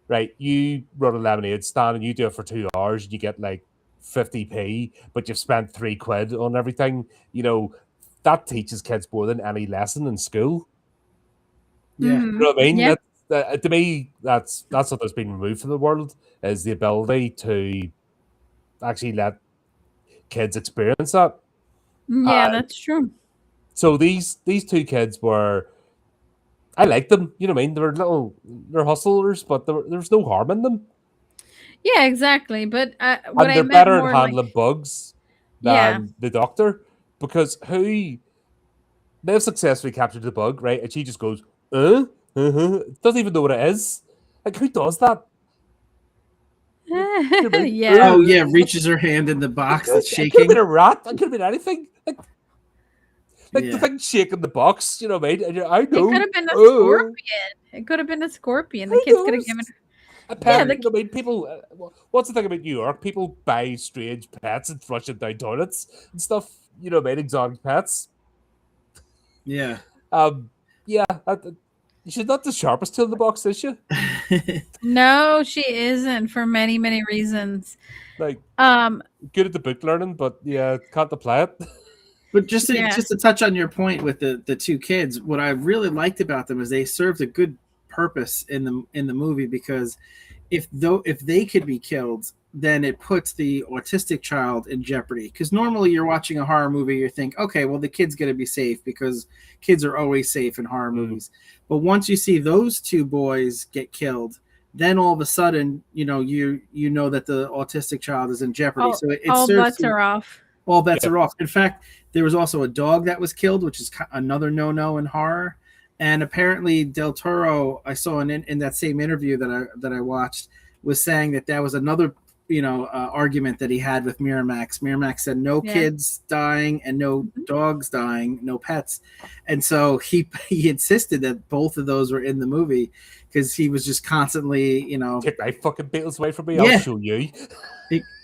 Right, you run a lemonade stand and you do it for 2 hours and you get like 50p, but you've spent £3 on everything. That teaches kids more than any lesson in school. Yeah, you know what I mean. Yeah. To me, that's what has been removed from the world, is the ability to actually let kids experience that. Yeah, that's true. So these two kids were. I like them, you know what I mean? They're hustlers, but there's no harm in them. Yeah, exactly. But what they're better at handling bugs than the doctor, because they've successfully captured the bug, right? And she just goes, doesn't even know what it is. Like, who does that? Oh yeah, reaches her hand in the box that's shaking. It could have been a rat. It could have been anything. Like, Like the thing shaking the box, you know what I mean? And I It know. could have been a Oh, scorpion. It could have been a scorpion. The who kids could have knows? given. A Yeah, pet, you know what I mean? People, what's the thing about New York? People buy strange pets and flush them down toilets and stuff, you know what I mean? Exotic pets. Yeah. Um, yeah, she's not the sharpest tool in the box, is she? no, she isn't for many, many reasons. Like, Um, good at the book learning, but yeah, can't apply it. But just yeah. to touch on your point with the two kids, what I really liked about them is they served a good purpose in the movie, because if they could be killed, then it puts the autistic child in jeopardy. Because normally you're watching a horror movie, you think, okay, well the kid's going to be safe because kids are always safe in horror movies. But once you see those two boys get killed, then all of a sudden, you know that the autistic child is in jeopardy. So it all serves bets are off. all bets Yeah. are off. In fact, there was also a dog that was killed, which is another no-no in horror. And apparently, Del Toro, I saw in that same interview that I watched, was saying that was another argument that he had with Miramax. Miramax said no kids dying and no dogs dying, no pets, and so he insisted that both of those were in the movie because he was just constantly Take my fucking Beatles away from me. Yeah. I'll show you.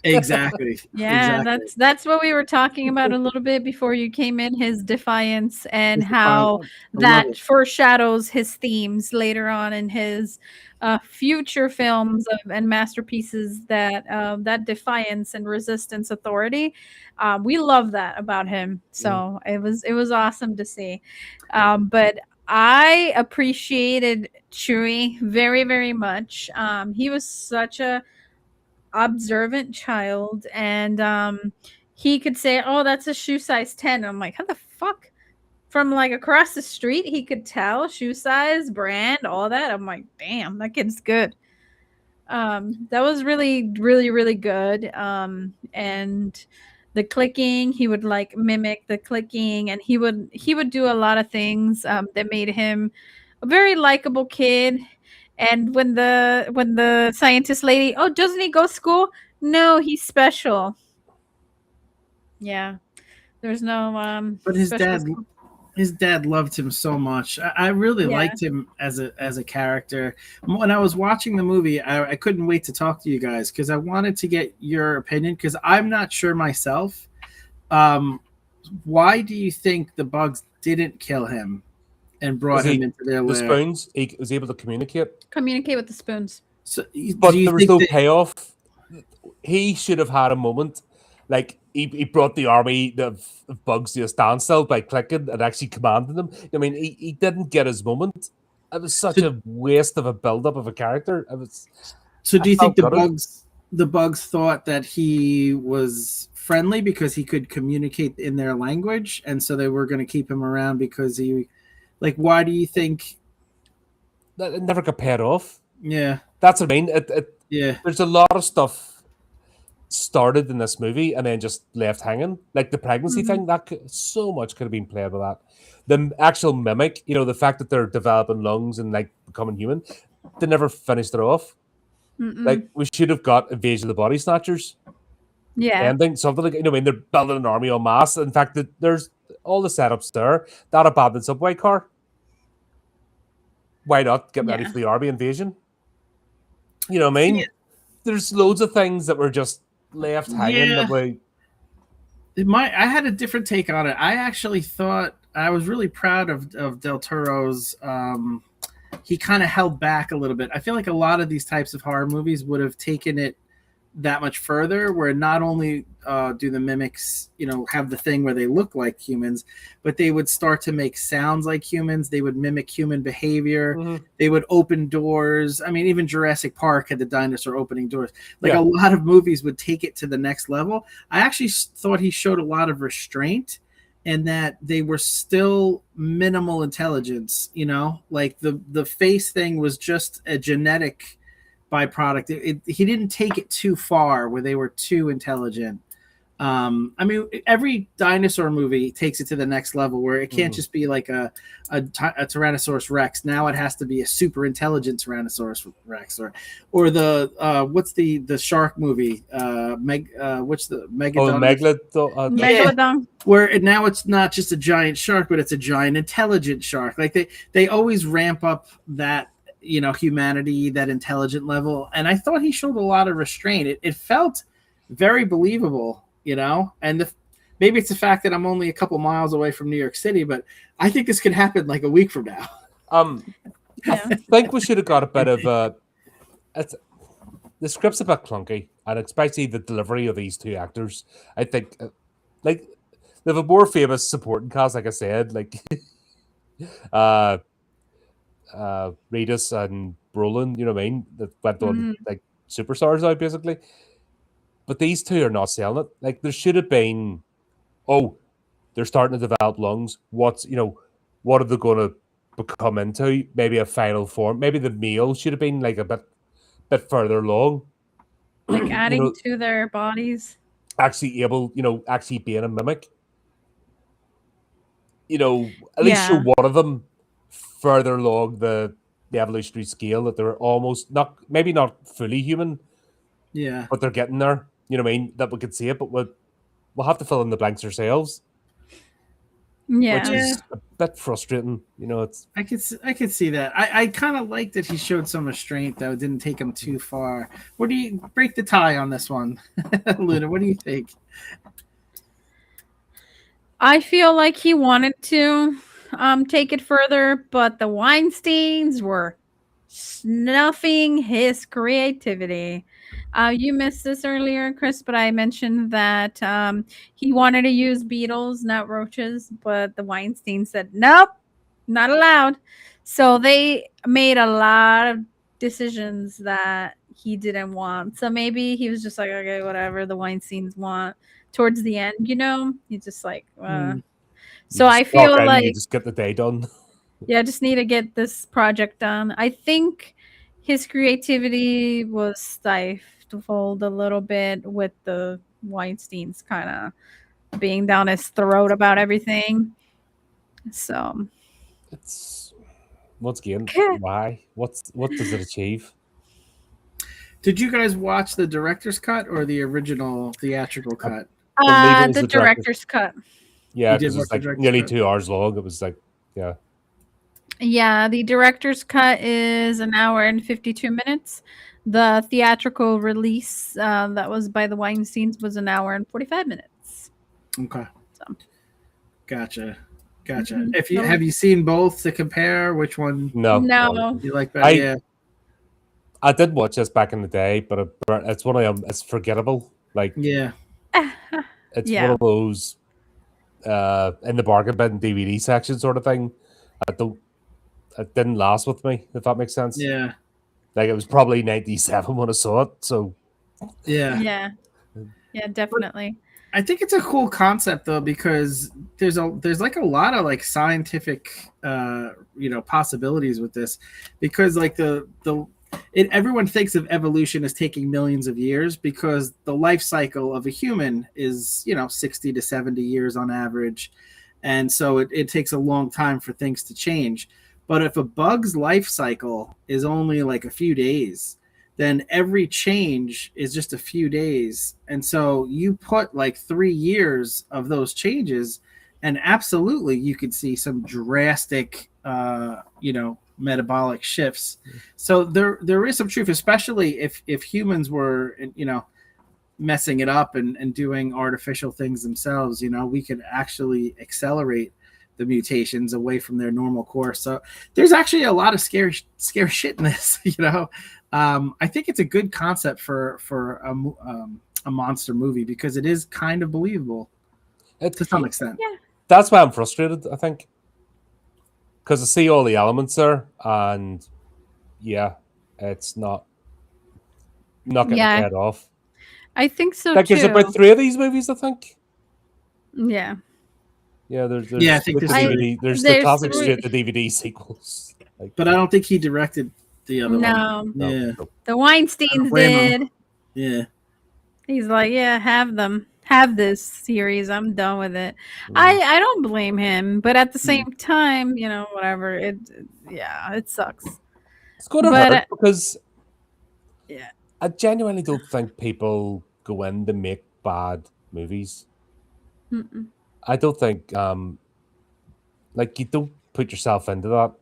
Exactly. Yeah, exactly. that's what we were talking about a little bit before you came in, his defiance and His how defiance. I love that it. foreshadows his themes later on in his future films and masterpieces, that defiance and resistance authority. We love that about him. So it was awesome to see. But I appreciated Chewie very, very much. He was such a observant child, and he could say, oh, that's a shoe size 10. I'm like, how the fuck, from like across the street he could tell shoe size, brand, all that. I'm like, damn, that kid's good. That was really, really, really good. And the clicking, he would like mimic the clicking, and he would do a lot of things that made him a very likable kid. And when the scientist lady, oh, doesn't he go to school? No, he's special. Yeah, there's no But his special dad school. his dad loved him so much. I really Yeah. liked him as a character. When I was watching the movie, I couldn't wait to talk to you guys because I wanted to get your opinion, because I'm not sure myself. Why do you think the bugs didn't kill him and brought him into their The lair? spoons, he was able to communicate, Communicate with the spoons. So, but do you there was think no that, payoff. He should have had a moment. Like he brought the army of bugs to a standstill by clicking and actually commanding them. I mean, he didn't get his moment. It was such a waste of a build-up of a character. so do I you think felt gutted. the bugs thought that he was friendly because he could communicate in their language, and so they were going to keep him around because he, like, why do you think? That it never got paid off. Yeah, That's what I mean. yeah. There's a lot of stuff started in this movie and then just left hanging, like the pregnancy thing. So much could have been played with that. The actual mimic, the fact that they're developing lungs and like becoming human, they never finished it off. Like we should have got Invasion of the Body Snatchers Yeah. ending, something like, I mean, they're building an army en masse. In fact, there's all the setups there. That abandoned subway car, why not get ready for the army invasion? You know what I mean? There's loads of things that were just left hanging that way. I had a different take on it. I actually thought I was really proud of Del Toro's. He kind of held back a little bit. I feel like a lot of these types of horror movies would have taken it that much further, where not only do the mimics, have the thing where they look like humans, but they would start to make sounds like humans. They would mimic human behavior. They would open doors. I mean, even Jurassic Park had the dinosaur opening doors. Like a lot of movies would take it to the next level. I actually thought he showed a lot of restraint, and that they were still minimal intelligence. Like the face thing was just a genetic byproduct. He didn't take it too far where they were too intelligent. I mean, every dinosaur movie takes it to the next level where it can't just be like a Tyrannosaurus Rex. Now it has to be a super intelligent Tyrannosaurus Rex, or the what's the shark movie? What's the Megalodon? Megalodon. Where now it's not just a giant shark, but it's a giant intelligent shark. Like they always ramp up that humanity, that intelligent level, and I thought he showed a lot of restraint. It felt very believable. And maybe it's the fact that I'm only a couple miles away from New York City, but I think this could happen like a week from now. I think we should have got a bit of the script's a bit clunky, and especially the delivery of these two actors. I think, like, they have a more famous supporting cast, like I said, like Regis and Brolin. You know what I mean? That went on like superstars now, basically. But these two are not selling it. Like, there should have been, they're starting to develop lungs. What are they going to become into? Maybe a final form. Maybe the meal should have been like a bit further along. Like adding to their bodies. Actually able, actually being a mimic. At least show one of them further along the evolutionary scale, that they're almost maybe not fully human. Yeah. But they're getting there. You know what I mean? That we could see it, but we'll have to fill in the blanks ourselves. Yeah. Which is a bit frustrating. It's I could see that. I kind of like that he showed some restraint, though. It didn't take him too far. What do you break the tie on this one? Luna, what do you think? I feel like he wanted to take it further, but the Weinsteins were snuffing his creativity. You missed this earlier, Chris, but I mentioned that he wanted to use beetles, not roaches, but the Weinstein said, nope, not allowed. So they made a lot of decisions that he didn't want. So maybe he was just like, okay, whatever the Weinsteins want. Towards the end, he's just like, so I feel like you just get the day done. Yeah, I just need to get this project done. I think his creativity was stifled a little bit with the Weinsteins kind of being down his throat about everything. So it's once again, why? What does it achieve? Did you guys watch the director's cut or the original theatrical cut? The director's cut. Yeah, because it's like nearly 2 hours long. It was like, yeah. Yeah, the director's cut is 1 hour and 52 minutes. The theatrical release that was by the Weinsteins was 1 hour and 45 minutes. Okay. So. Gotcha. Have you seen both to compare? Which one? No. You like better? I did watch this back in the day, but it's one of them. It's forgettable. Like, yeah, it's one of those in the bargain bin DVD section sort of thing. It didn't last with me, if that makes sense. Yeah. Like, it was probably 97 when I saw it, so yeah, definitely. I think it's a cool concept though, because there's like a lot of like scientific possibilities with this, because like everyone thinks of evolution as taking millions of years, because the life cycle of a human is 60 to 70 years on average, and so it takes a long time for things to change. But if a bug's life cycle is only like a few days, then every change is just a few days. And so you put like 3 years of those changes, and absolutely you could see some drastic, metabolic shifts. So there is some truth, especially if humans were, messing it up and doing artificial things themselves. We could actually accelerate the mutations away from their normal course. So there's actually a lot of scary shit in this. I think it's a good concept for a monster movie, because it is kind of believable to some extent. Yeah. That's why I'm frustrated, I think, because I see all the elements there, and it's not getting head off. I think so too. There's about 3 of these movies, I think. Yeah. Yeah, there's I think there's the classic straight to DVD sequels. But I don't think he directed the other one. No. The Weinsteins did. Yeah. He's like, have them. have this series. I'm done with it. Mm. I don't blame him, but at the Mm. same time, whatever. Yeah, it sucks. It's going to But hurt because yeah, I genuinely don't think people go in to make bad movies. mm-mm. I don't think like you don't put yourself into that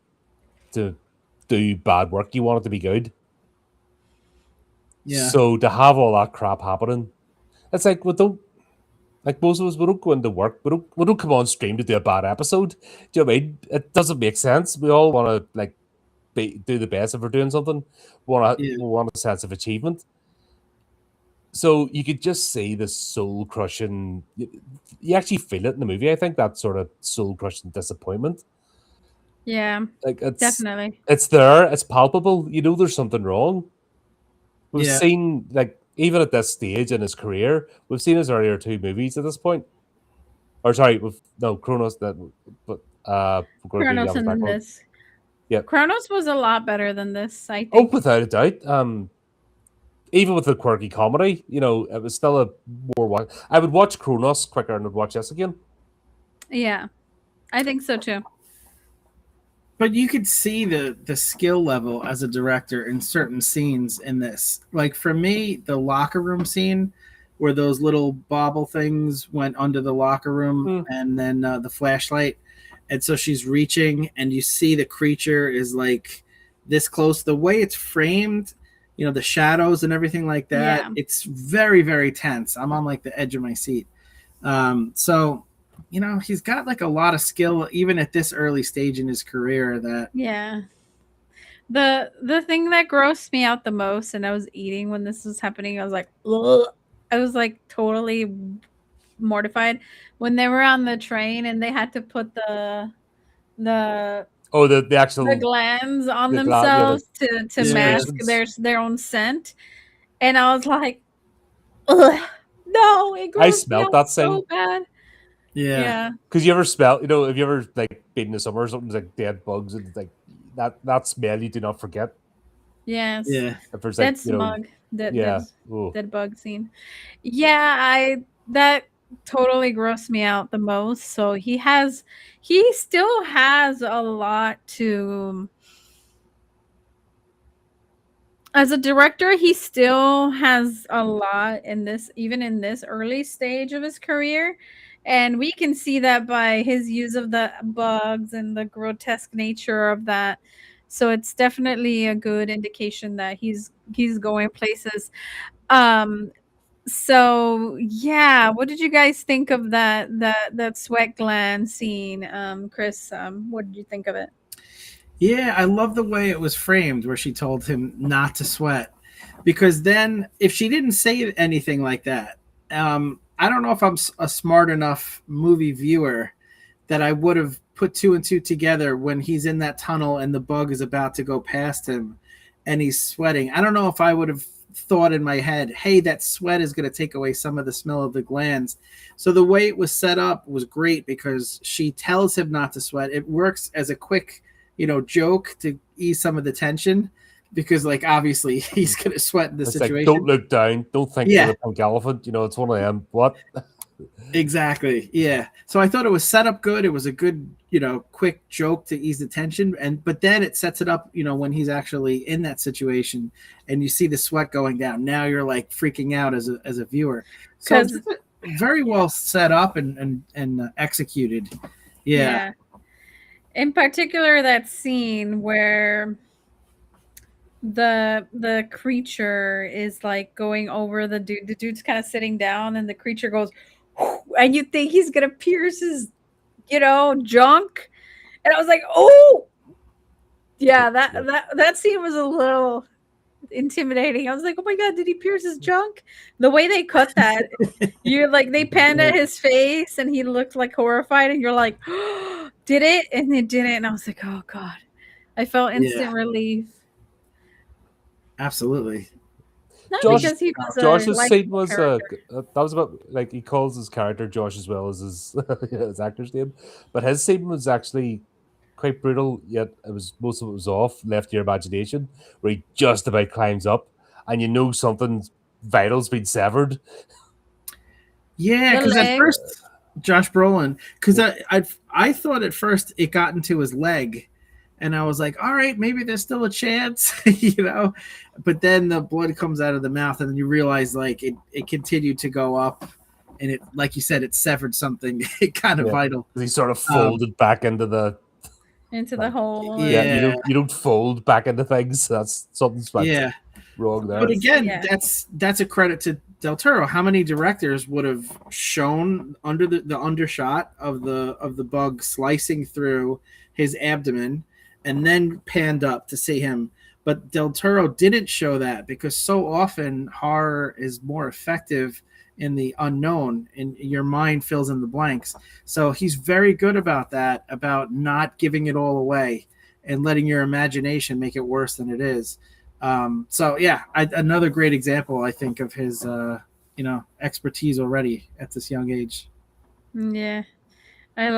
to do bad work. You want it to be good. Yeah. So to have all that crap happening, it's like we don't like most of us. We don't go into work. We don't come on stream to do a bad episode. Do you know what I mean? It doesn't make sense. We all want to like do the best if we're doing something. Yeah. We want a sense of achievement. So you could just see the soul crushing. You actually feel it in the movie. I think that sort of soul crushing disappointment. Yeah, Like definitely. it's there. It's palpable. You know there's something wrong. We've Yeah. seen like even at this stage in his career, we've seen his earlier two movies at this point. Or sorry, we've no Kronos that, but we're going to be Chronos honest and back then on. this. Yeah. Chronos was a lot better than this, I Oh, think. without a doubt. Even with the quirky comedy, it was still a more. I would watch Kronos quicker and would watch this again. Yeah, I think so too. But you could see the skill level as a director in certain scenes in this. Like for me, the locker room scene where those little bobble things went under the locker room Hmm. and then the flashlight. And so she's reaching and you see the creature is like this close. The way it's framed, the shadows and everything like that, Yeah. it's very, very tense. I'm on like the edge of my seat. So he's got like a lot of skill even at this early stage in his career that Yeah. The thing that grossed me out the most, and I was eating when this was happening, I was like, ugh. I was like totally mortified when they were on the train and they had to put the Oh, the the actual glands on the themselves to yeah, mask secretions. their own scent, and I was like, ugh, no, it I grossed me smelt out that so thing. bad. yeah, Yeah. Because you ever smell, have you ever like been in the summer or something like dead bugs and like that smell you do not forget. Yes. yeah. If there's like That smug, that yeah, that oh, that bug scene. Yeah, I that totally grossed me out the most. So he still has a lot to as a director, he still has a lot in this even in this early stage of his career. And we can see that by his use of the bugs and the grotesque nature of that. So it's definitely a good indication that he's going places. Um so yeah, what did you guys think of that sweat gland scene? Chris, what did you think of it? Yeah, I love the way it was framed where she told him not to sweat. Because then if she didn't say anything like that, I don't know if I'm a smart enough movie viewer that I would have put two and two together when he's in that tunnel and the bug is about to go past him and he's sweating. I don't know if I would have thought in my head, hey, that sweat is going to take away some of the smell of the glands. So the way it was set up was great because she tells him not to sweat. It works as a quick, joke to ease some of the tension because, like, obviously he's going to sweat in this it's like don't situation. look down, don't think you're Yeah, the pink elephant. It's one of them. What? exactly. Yeah. So I thought it was set up good. It was a good, quick joke to ease the tension. But then it sets it up, when he's actually in that situation and you see the sweat going down. Now you're like freaking out as a viewer. So Because very well set up and executed. Yeah. yeah. In particular, that scene where the creature is like going over the dude. The dude's kind of sitting down, and the creature goes, and you think he's gonna pierce his, junk. And I was like, oh, yeah, that scene was a little intimidating. I was like, oh my god, did he pierce his junk? The way they cut that, you're like, they panned at his face, and he looked like horrified, and you're like, oh, did it? And it didn't. And I was like, oh god, I felt Yeah. instant relief. Not Not Josh because he was a Josh's scene likable was character. that was about like he calls his character Josh as well as his his actor's name, but his scene was actually quite brutal. Yet it was most of it was off, left to your imagination, where he just about climbs up, and something vital's been severed. Yeah, The because at leg. first, Josh Brolin, because I thought at first it got into his leg, and I was like, all right, maybe there's still a chance, you know. But then the blood comes out of the mouth, and then you realize like it continued to go up, and it, like you said, it severed something kind of Yeah, vital. he sort of Um, folded back into the Into the like, hole. yeah. And yeah, You don't fold back into things. That's something's went yeah. wrong But there. again, yeah. that's a credit to Del Toro. How many directors would have shown under the undershot of the bug slicing through his abdomen and then panned up to see him? But Del Toro didn't show that because so often horror is more effective in the unknown, and your mind fills in the blanks. So he's very good about that, about not giving it all away and letting your imagination make it worse than it is. So yeah, another great example, I think, of his expertise already at this young age. Yeah. I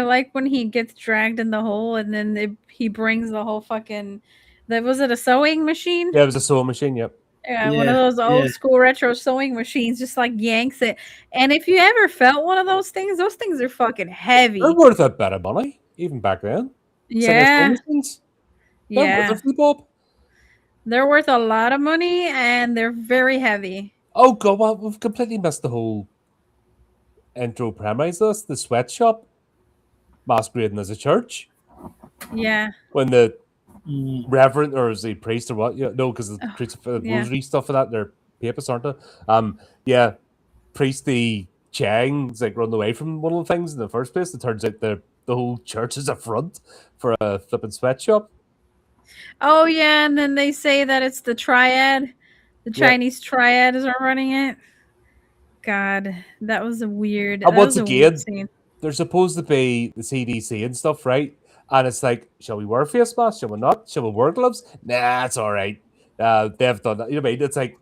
like when he gets dragged in the hole and then he brings the whole fucking that was it a sewing machine? Yeah, it was a sewing machine. Yep. Yeah, one of Yeah, those yeah. old school retro sewing machines just like yanks it. And if you ever felt one of those things are fucking They're heavy. worth a bit of money, even back then. Second sewing Yeah. machines, they're worth a Yeah. few bob. They're worth a lot of money and they're very heavy. Oh god, well, we've completely missed the whole intro premise. This the sweatshop masquerading as a church Yeah. when the Mm. reverend or is he priest or what? Yeah, no, because the Oh, yeah. rosary stuff for that they're papists, aren't they? Yeah, priesty Chang is like running away from one of the things in the first place. It turns out the whole church is a front for a flipping sweatshop. Oh yeah, and then they say that it's the triad. The Yep. Chinese triads are running it. God, that was a weird. And That once was a weird again, scene. they're supposed to be the CDC and stuff, right? And it's like, shall we wear a face mask? Shall we not? Shall we wear gloves? Nah, it's all right. They've done that. You know what I mean? It's like,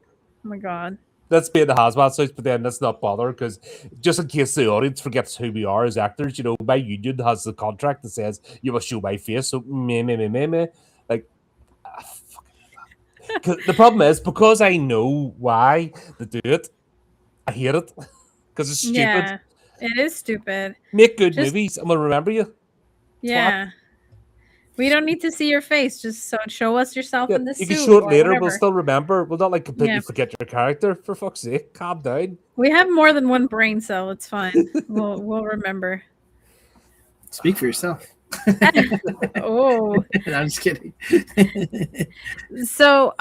Oh my god. let's be in the hazmat suits, but then let's not bother because just in case the audience forgets who we are as actors, you know, my union has the contract that says you must show my face. So, me. Like, the problem is because I know why they do it, I hate it because it's stupid. Yeah, it is stupid. Make good Just movies, I'm gonna remember you. Twat. yeah. We don't need to see your face. Just show us yourself Yeah, in the you can suit show it or later. We'll whatever. still remember. We'll not like completely Yeah. forget your character. For fuck's sake, calm down. We have more than one brain cell. It's fine. We'll remember. Speak for yourself. Oh. I'm just kidding. So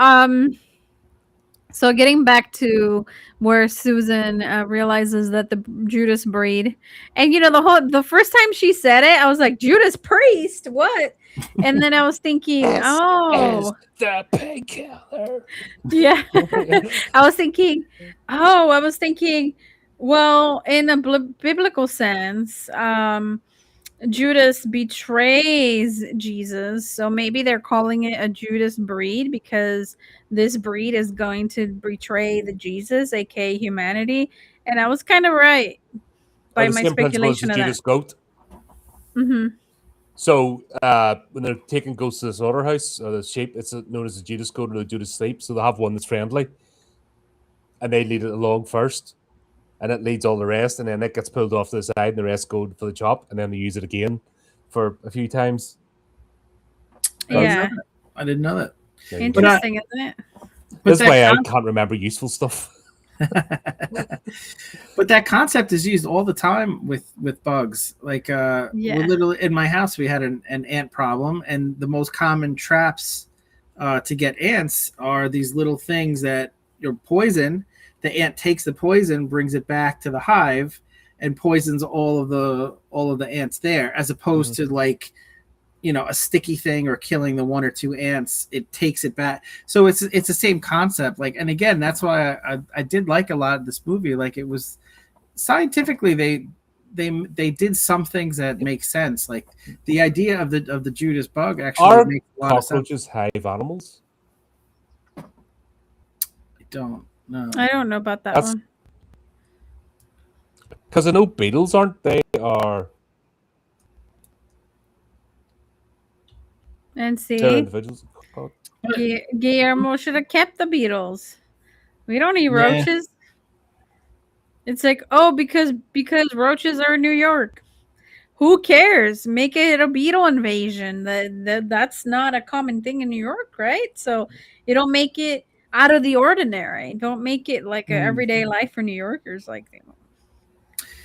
so getting back to where Susan realizes that the Judas breed, and the first time she said it, I was like, Judas Priest, what? And then I was thinking, oh, the painkiller. yeah. I was thinking, well, in a biblical sense, Judas betrays Jesus, so maybe they're calling it a Judas breed because this breed is going to betray the Jesus, aka humanity. And I was kind of right Or by the my same principle as the speculation of that. Judas goat. Hmm. So when they're taking ghosts to the slaughterhouse or the sheep, it's known as the Judas goat or the Judas sleep. So they have one that's friendly, and they lead it along first, and it leads all the rest, and then it gets pulled off to the side, and the rest go for the chop, and then they use it again for a few times. Yeah, I didn't know that. There you go. interesting, isn't it? That's that why I can't remember useful stuff. But that concept is used all the time with bugs. Like Yeah. we're literally in my house, we had an ant problem, and the most common traps to get ants are these little things that you're poison. The ant takes the poison, brings it back to the hive, and poisons all of the ants there, as opposed to like a sticky thing or killing the one or two ants. It takes it back. So it's the same concept. Like, and again, that's why I did like a lot of this movie. Like, it was scientifically they did some things that make sense. Like the idea of the Judas bug actually Are makes a lot of sense. cockroaches hive animals? I don't know. I don't know about that That's- one. Because I know beetles aren't. They are. And They're see, individuals. Guillermo should have kept the beetles. We don't need Yeah. roaches. It's like, oh, because roaches are in New York. Who cares? Make it a beetle invasion. That's not a common thing in New York, right? So you don't make it out of the ordinary. Don't make it like a Mm. everyday life for New Yorkers, like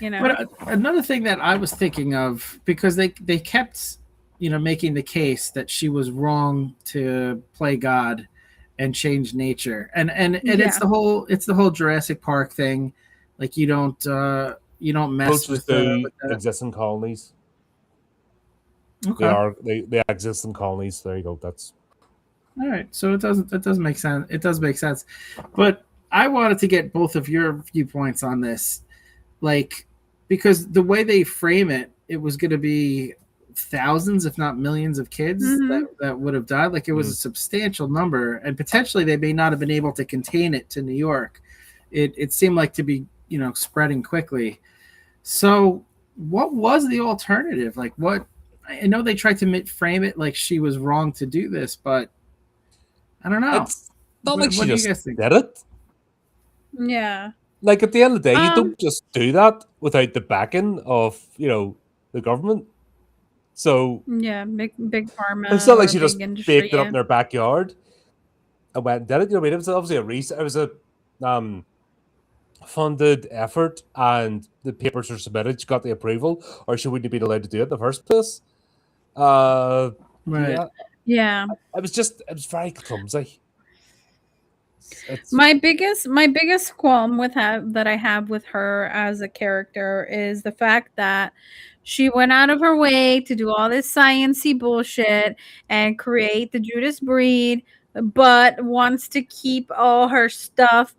you know. But another thing that I was thinking of, because they kept, making the case that she was wrong to play God and change nature, and Yeah. it's the whole Jurassic Park thing, like you don't mess Roaches with do that. exist in colonies. Okay, They exist in colonies. There you go. That's all right. So it does make sense. It does make sense, but I wanted to get both of your viewpoints on this, like, because the way they frame it, it was going to be thousands if not millions of kids Mhm. that would have died. Like, it was a substantial number, and potentially they may not have been able to contain it to New York. It seemed like to be, spreading quickly. So what was the alternative? Like, what? I know they tried to frame it like she was wrong to do this, but I don't know. it's not like she What do you just guys think? did it. Yeah. Like at the end of the day, you Um don't just do that without the backing of the government. So yeah, big it's pharma not like or she just big industry, baked it up yeah. in her backyard and went and did it. You know what I mean? It was obviously it was a um funded effort, and the papers are submitted. She got the approval, or she wouldn't have been allowed to do it in the first place. Uh, Right. yeah, Yeah. it was very clumsy. It's My biggest qualm with that I have with her as a character is the fact that she went out of her way to do all this sciency bullshit and create the Judas breed, but wants to keep all her stuff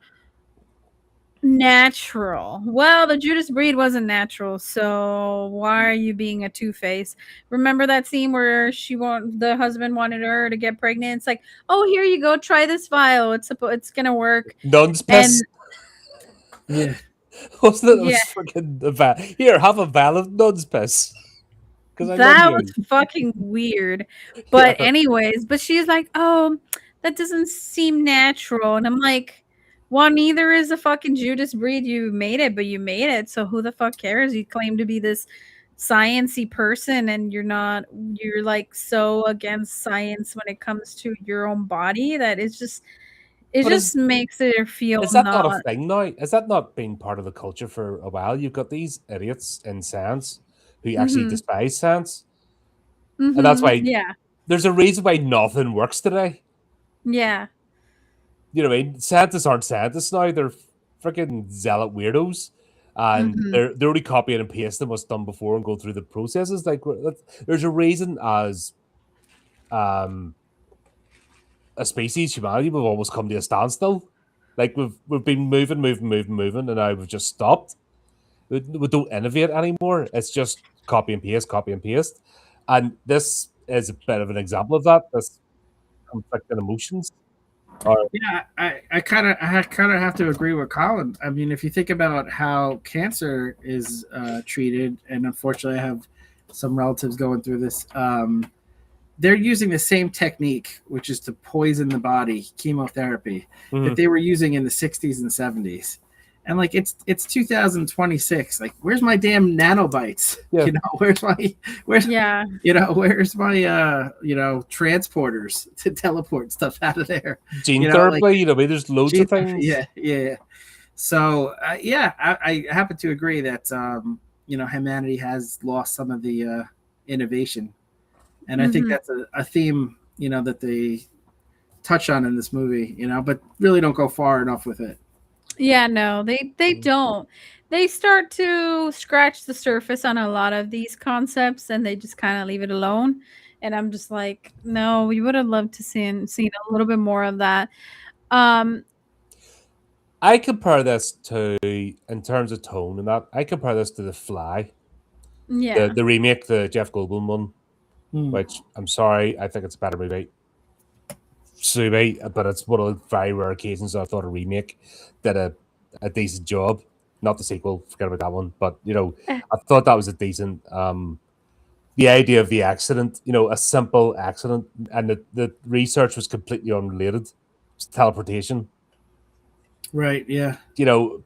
natural. Well, the Judas breed wasn't natural, so why are you being a two-face? Remember that scene where the husband wanted her to get pregnant? It's like, oh, here you go, try this vial. It's gonna work. nun's And piss. Yeah. Wasn't it? It yeah, was freaking here. Have a vial of nun's piss because I love that was you. fucking weird. But Yeah, anyways, but she's like, "Oh, that doesn't seem natural." And I'm like, "Well, neither is the fucking Judas breed. You made it, but you made it. So who the fuck cares? You claim to be this sciency person and you're not. You're like so against science when it comes to your own body that it but just makes it feel is that not a not thing now? Is that not been part of the culture for a while? You've got these idiots in science who actually mhm. despise science, and that's Mhm. why Yeah. there's a reason why nothing works today. Yeah. You know what I mean? Scientists aren't scientists now. They're freaking zealot weirdos. And Mhm. they're only copying and pasting what's done before and go through the processes. Like there's a reason as um a species, humanity, we've almost come to a standstill. Like we've been moving, and now we've just stopped. We don't innovate anymore. It's just copy and paste, copy and paste. And this is a bit of an example of that. This conflicting emotions. Or Yeah, I kind of have to agree with Colin. I mean, if you think about how cancer is treated, and unfortunately, I have some relatives going through this. They're using the same technique, which is to poison the body, chemotherapy, that Mhm. they were using in the '60s and '70s. And like, it's 2026. Like, where's my damn nanobites? Yeah, Where's Yeah. where's my transporters to teleport stuff out of there? gene Like, therapy. You know, I mean, there's loads gee, of things. yeah, yeah. So yeah, I happen to agree that humanity has lost some of the innovation, and I think Mhm. that's a theme that they touch on in this movie, but really don't go far enough with it. Yeah, no, they don't. They start to scratch the surface on a lot of these concepts and they just kind of leave it alone. And I'm just like, no, we would have loved to seen a little bit more of that. Um, I compare this to, in terms of tone and that, I compare this to The Fly, yeah. the remake, the Jeff Goldblum one, Hmm. which I'm sorry, I think it's a better movie. Sue me, but it's one of the very rare occasions I thought a remake did a decent job. Not the sequel, forget about that one. But Eh, I thought that was a decent the idea of the accident, a simple accident, and the research was completely unrelated. It's teleportation, Right. Yeah.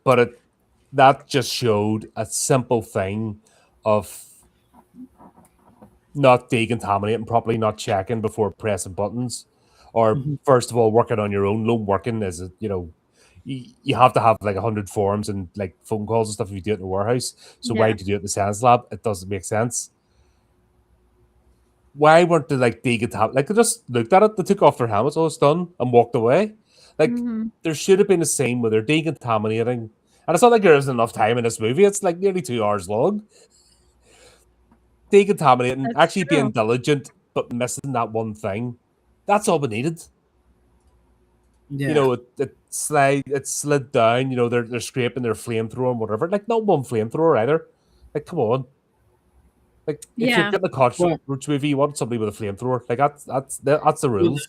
but that just showed a simple thing of not decontaminating properly, not checking before pressing buttons, or Mhm. first of all working on your own. Lone working is you have to have like 100 forms and like phone calls and stuff if you do it in a warehouse. So why Yeah. do you do it in the science lab? It doesn't make sense. Why weren't they like decontaminated? Like they just looked at it, they took off their helmets, oh it's done, and walked away. Like Hmm. there should have been a scene where they're decontaminating. And it's not like there isn't enough time in this movie. It's like nearly 2 hours long. Decontaminating, That's actually being true. diligent, but missing that one thing. That's all we needed. Yeah. It slid down, they're scraping their flamethrower and whatever. Like not one flamethrower either. Like, come on. Like if you're Yeah. getting a Well, cockroach movie, you want somebody with a flamethrower. Like that's the well, rules.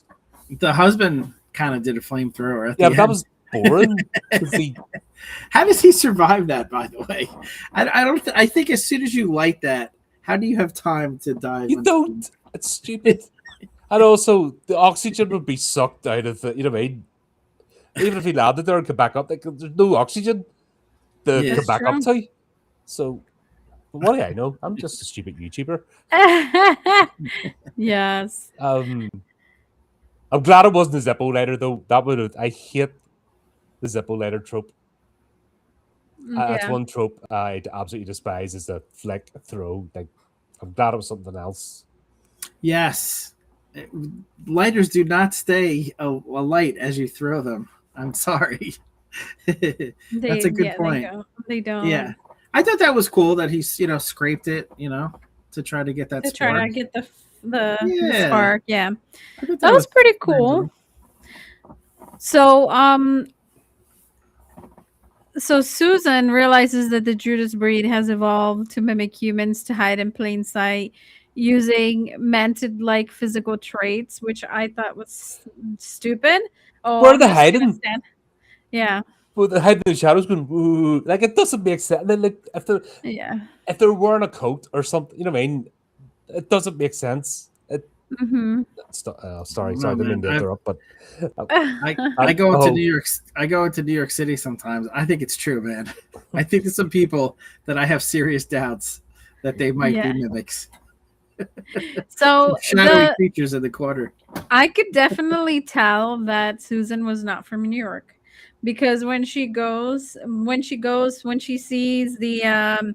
the husband kind of did a flamethrower at Yeah, the but that end. was boring. To see. How does he survive that? By the way, I don't. I think as soon as you light that, how do you have time to dive? You don't. It's stupid. And also the oxygen would be sucked out of the what I mean? Even if he landed there and come back up, like there's no oxygen to Yeah. come That's back up true. to. So what do I know? I'm just a stupid YouTuber. Yes. Um I'm glad it wasn't a Zippo lighter though. That would have I hate the Zippo lighter trope. That's Yeah. one trope I absolutely despise is the flick throw. Like I'm glad it was something else. Yes. Lighters do not stay a light as you throw them. I'm sorry. That's a good They point. don't. They Yeah. don't. I thought that was cool that he's, scraped it, to try to get that To try spark. to get the Yeah. spark. Yeah. I thought That that was was pretty original. cool. So so Susan realizes that the Judas breed has evolved to mimic humans to hide in plain sight using mantid-like physical traits, which I thought was stupid. Oh, Where are I'm they just gonna hiding? stand. Yeah. Well, they're hiding in the shadows going, "Ooh." Like it doesn't make sense. And then like Yeah. if they're wearing a coat or something, you know what I mean? It doesn't make sense. Hmm. I Sorry, don't know, I didn't mean man. to interrupt, but uh, I and go the into whole New York. I go into New York City sometimes. I think it's true, man. I think there's some people that I have serious doubts that they might be Yeah. mimics, So shadowy creatures in the corner. I could definitely tell that Susan was not from New York because when she sees the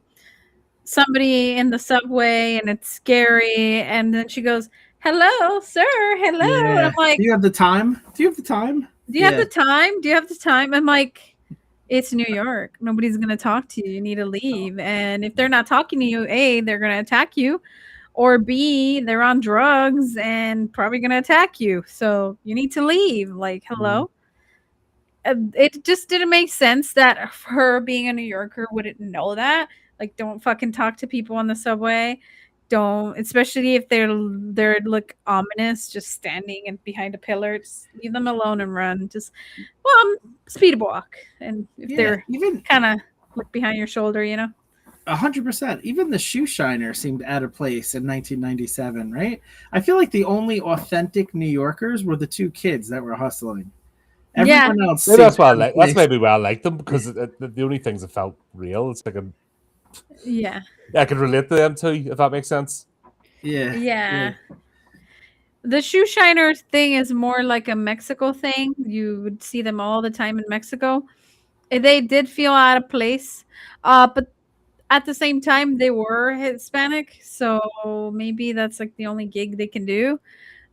somebody in the subway and it's scary and then she goes, "Hello, sir. Hello." And I'm Yeah. like, Do you have the time? Do you have the time? "Do you have Yeah. the time? Do you have the time?" I'm like, "It's New York. Nobody's going to talk to you. You need to leave. And if they're not talking to you, A, they're going to attack you, or B, they're on drugs and probably going to attack you. So you need to leave." Like, Mm. hello? It just didn't make sense that her being a New Yorker wouldn't know that. Like, don't fucking talk to people on the subway. Don't, especially if they're look ominous, just standing and behind a pillar. Just leave them alone and run. Just speed walk. And if Yeah. they're Even kind of look behind your shoulder, 100%. Even the shoe shiner seemed out of place in 1997, right? I feel like the only authentic New Yorkers were the two kids that were hustling. Yeah, Everyone else maybe seemed that's why I out of like. That's place. maybe why I like them because the only things that felt real. It's like yeah, I could relate to them too, if that makes sense. Yeah. Yeah. yeah. The shoe shiner thing is more like a Mexico thing. You would see them all the time in Mexico. They did feel out of place, but at the same time, they were Hispanic, so maybe that's like the only gig they can do.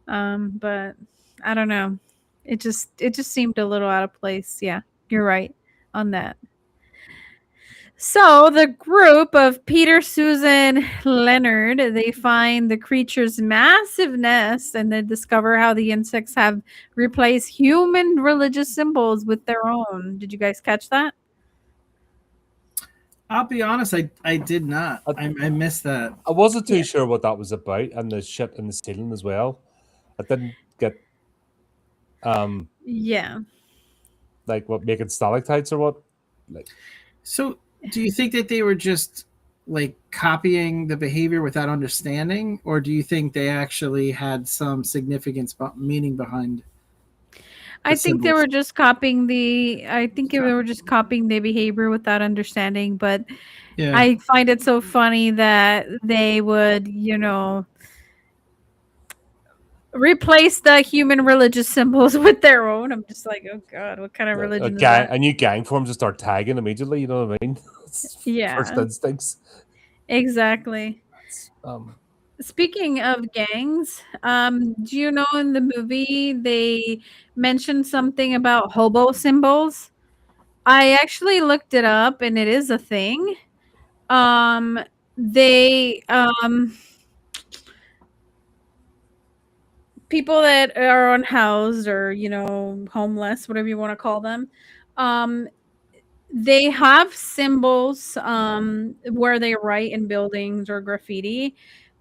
But I don't know. It just seemed a little out of place. Yeah, you're right on that. So the group of Peter, Susan, Leonard, they find the creature's massive nest and they discover how the insects have replaced human religious symbols with their own. Did you guys catch that? I'll be honest, I did not. I, I missed that. I wasn't Yeah. too sure what that was about, and the shit in the ceiling as well. I didn't get um Yeah. like what making stalactites or what. Like So, do you think that they were just like copying the behavior without understanding, or do you think they actually had some significance, meaning behind? I think they were just copying the. I think they were just copying the behavior without understanding. But Yeah. I find it so funny that they would, replace the human religious symbols with their own. I'm just like, oh god, what kind of religion is that? A new gang forms to start tagging immediately. You know what I mean? First Yeah, instincts. exactly. Um, Speaking of gangs, do you know in the movie they mentioned something about hobo symbols? I actually looked it up and it is a thing. Um, they people that are unhoused or homeless, whatever you want to call them, um, they have symbols where they write in buildings or graffiti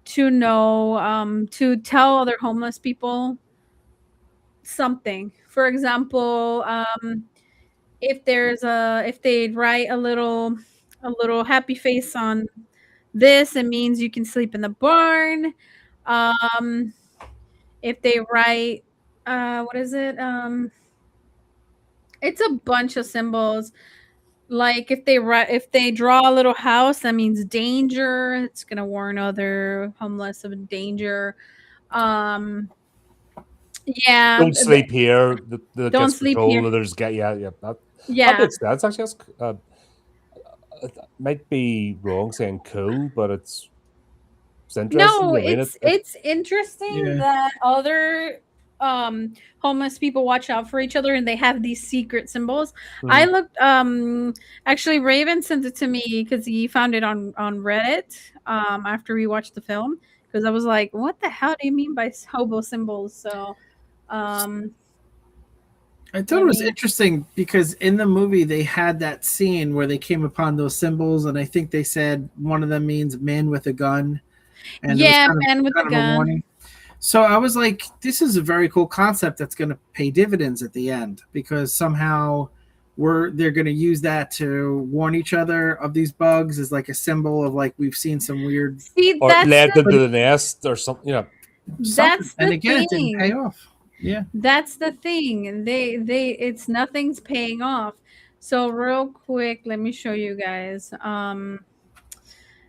to know to tell other homeless people something. For example, if they write a little happy face on this, it means you can sleep in the barn. Um, if they write, what is it? It's a bunch of symbols. Like if they draw a little house, that means danger. It's gonna warn other homeless of danger. Um, yeah, don't sleep here. The don't gets sleep patrol. here. Others get yeah. That Yeah. makes sense. Actually, it might be wrong saying cool, but it's interesting. No, I mean, it's interesting Yeah. that other homeless people watch out for each other and they have these secret symbols. I mhm. looked actually Raven sent it to me because he found it on Reddit after we watched the film because I was like, what the hell do you mean by hobo symbols? So um I thought let it was me interesting because in the movie they had that scene where they came upon those symbols, and I think they said one of them means man with a gun, and it was yeah, kind of man with the kind of a gun. warning. So I was like, this is a very cool concept that's going to pay dividends at the end because somehow they're going to use that to warn each other of these bugs as like a symbol of like we've seen some weird See, Or that's led the them to the nest or something. You know, something. that's And the again, it didn't pay thing. off. Yeah. That's the thing. They it's nothing's paying off. So real quick, let me show you guys.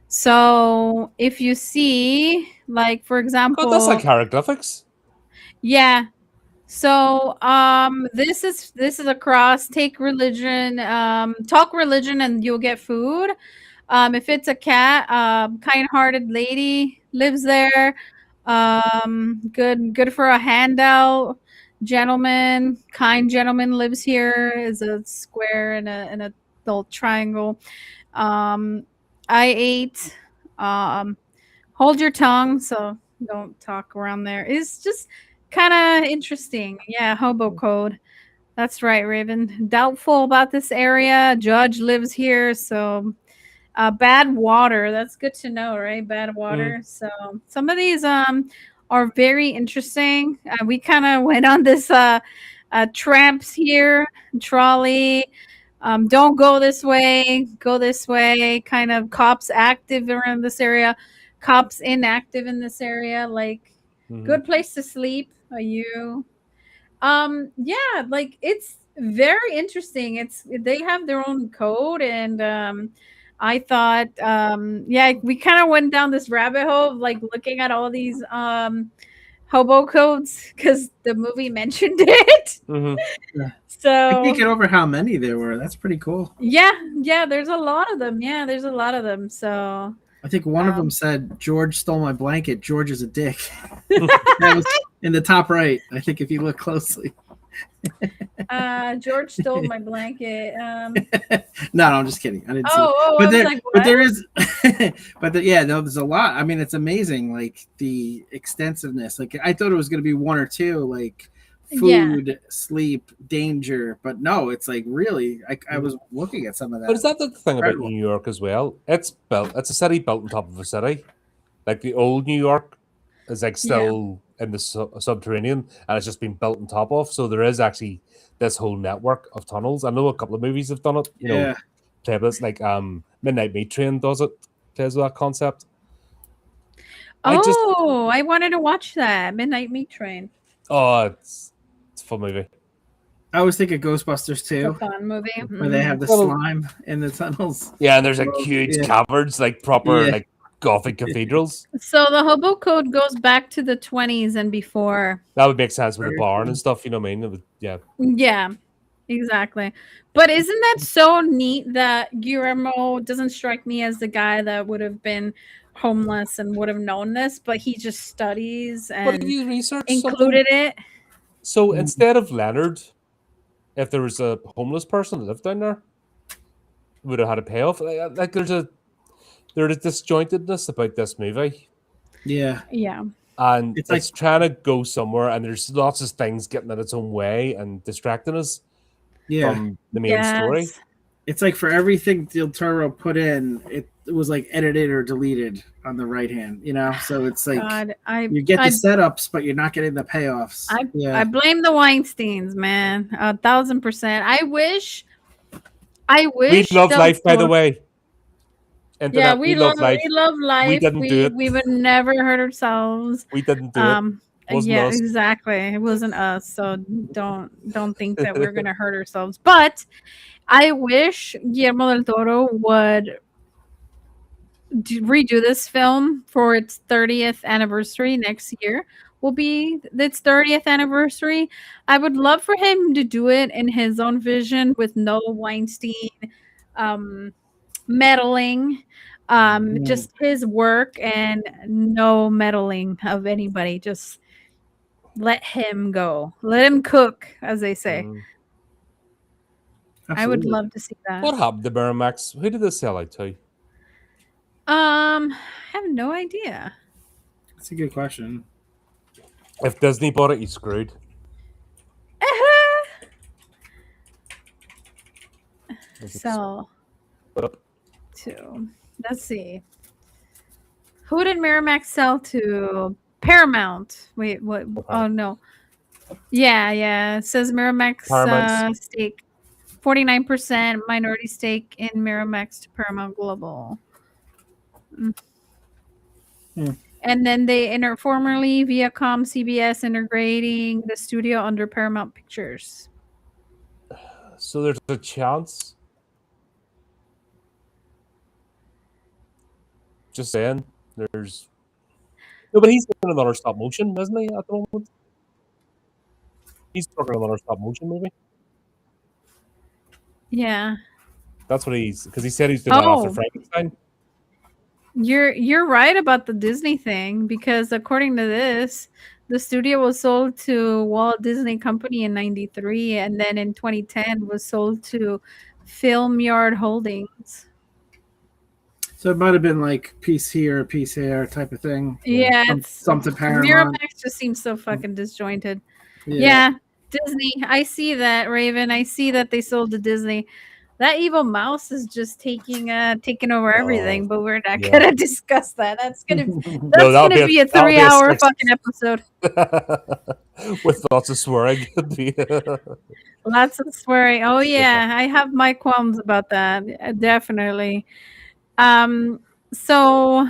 So if you see, like for God, that's like example, hieroglyphics. yeah. So this is a cross. Take religion, talk religion, and you'll get food. If it's a cat, kind-hearted lady lives there. Good for a handout. Gentleman, kind gentleman lives here. Is a square and a little triangle. Um, I ate. Um, hold your tongue, so don't talk around there. It's just kind of interesting. Yeah, hobo code. That's right, Raven. Doubtful about this area. Judge lives here, so bad water. That's good to know, right? Bad Mm. water. So some of these are very interesting. We kind of went on this tramps here, trolley. Don't go this way. Go this way. Kind of cops active around this area. Cops inactive in this area. Like Mhm. good place to sleep. Are you? Yeah, like it's very interesting. They have their own code and I thought yeah, we kind of went down this rabbit hole of like looking at all these hobo codes cuz the movie mentioned it. Mhm. Yeah. I can't So, get over how many there were. That's pretty cool. yeah, there's a lot of them. Yeah, there's a lot of them. So, I think one of them um said, George stole my blanket. George is a dick. That was in the top right, I think, if you look closely. George stole my blanket. No, I'm just kidding. I didn't see that. I was like, But what? there is, yeah, no, there's a lot. I mean, it's amazing, like the extensiveness. Like I thought it was going to be one or two, like Yeah. food, sleep, danger, but no, it's like really. I was looking at some of But that. is that the thing about Incredible. New York as well? It's a city built on top of a city. Like the old New York is like Yeah. still in the subterranean and it's just been built on top of. So there is actually this whole network of tunnels. I know a couple of movies have done it, you know, Yeah, play with this, like Midnight Meat Train does it, plays with that concept. I just Oh, I wanted to watch that Midnight Meat Train. oh it's a fun movie. I always think of Ghostbusters It's a too, fun movie. where they have the Well, slime in the tunnels. yeah, and there's like Well, huge yeah, caverns, like proper yeah, like Gothic cathedrals. So the hobo code goes back to the 20s and before. That would make sense with the very barn and cool. stuff. You know what I mean? It would, yeah. Yeah, exactly. But isn't that so neat that Guillermo doesn't strike me as the guy that would have been homeless and would have known this, but he just studies But if and you research something, included it. so Mm. instead of Leonard, if there was a homeless person that lived down there, would have had a payoff. Like there's a disjointedness about this movie, Yeah, Yeah. and it's like it's trying to go somewhere, and there's lots of things getting in its own way and distracting us yeah, from the main story. Yes. it's like for everything Del Toro put in, it was like edited or deleted on the right hand. So it's like God, you get the setups, but you're not getting the payoffs. I Yeah, blame the Weinsteins, man. 1,000%. I We wish love Del life, by the Toro. way. Yeah, Internet, we love life. we love We life. didn't do it. We would never hurt ourselves. We didn't do it. Wasn't Yeah, us. exactly. It wasn't us. So don't think that we're gonna hurt ourselves. But I wish Guillermo del Toro would redo this film for its 30th anniversary next year. Will be its 30th anniversary. I would love for him to do it in his own vision with no Weinstein um, meddling, just his work and no meddling of anybody. Just let him go, let him cook, as they say. Mm. I would absolutely. love to see that. What happened to Miramax? Who did this sell out to? I have no idea. That's a good question. If Disney bought it, he's screwed. So, But to let's see, who did Miramax sell to? Paramount. Wait, what? Oh no. Yeah. It says Miramax Paramount's stake 49% minority stake in Miramax to Paramount Global. And then they formerly Viacom CBS integrating the studio under Paramount Pictures. so there's a chance. Just saying, there's no, but he's doing another stop motion, isn't he? At the moment, he's working on another stop motion movie. Yeah. That's what because he said he's doing that after Oh, Frankenstein. you're right about the Disney thing because according to this, the studio was sold to Walt Disney Company in 93 and then in 2010 was sold to Film Yard Holdings. So it might have been like piece here, piece there type of thing. Yeah, it's Something Paramount. Miramax just seems so fucking disjointed. Yeah, Disney. I see that, Raven. I see that they sold to Disney. That evil mouse is just taking over everything, but we're not gonna discuss that. That's gonna be a 3-hour fucking episode. With lots of swearing. Lots of swearing. Oh yeah, I have my qualms about that. Definitely. So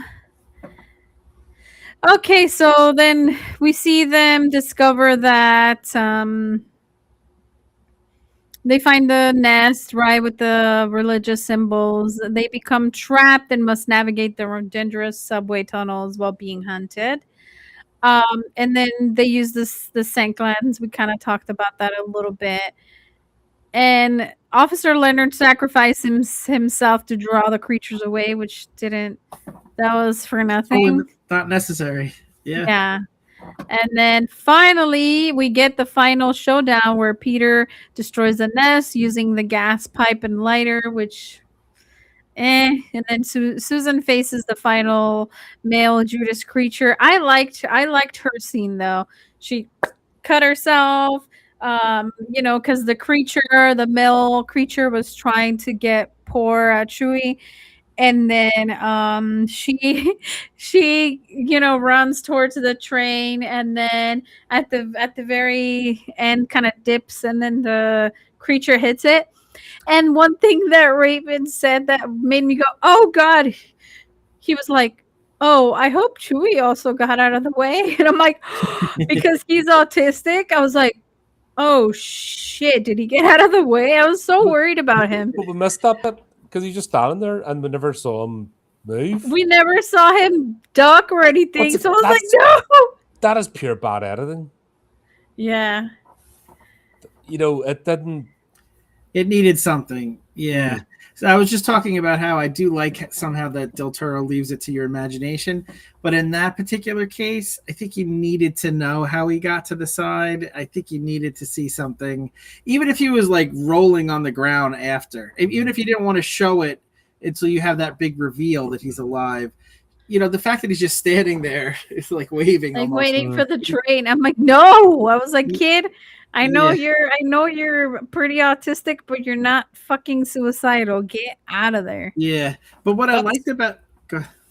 okay, so then we see them discover that they find the nest, right, with the religious symbols. They become trapped and must navigate the dangerous subway tunnels while being hunted. And then they use the scent glands. We kind of talked about that a little bit. And Officer Leonard sacrificed himself to draw the creatures away, which didn't. That was for nothing. Not necessary. Yeah. And then finally, we get the final showdown where Peter destroys the nest using the gas pipe and lighter, which, And then Susan faces the final male Judas creature. I liked her scene though. She cut herself, because the male creature was trying to get poor Chewie, and then she runs towards the train, and then at the very end kind of dips, and then the creature hits it. And one thing that Raven said that made me go, oh God, he was like, oh, I hope Chewie also got out of the way. And I'm like, because he's autistic, I was like, Oh shit! Did he get out of the way? I was so worried about him. But we missed that bit because he's just standing there, and we never saw him move. We never saw him duck or anything, so I was like, That's no. that is pure bad editing. Yeah. It didn't. It needed something. Yeah. Mm. So I was just talking about how I do like somehow that Del Toro leaves it to your imagination. But in that particular case, I think you needed to know how he got to the side. I think you needed to see something. Even if he was like rolling on the ground after, even if you didn't want to show it until you have that big reveal that he's alive. The fact that he's just standing there is like waving, Like almost. waiting for the train. I'm like, no. I was like, kid, I know Yeah. you're pretty autistic, but you're not fucking suicidal. Get out of there. Yeah. But what I That's liked about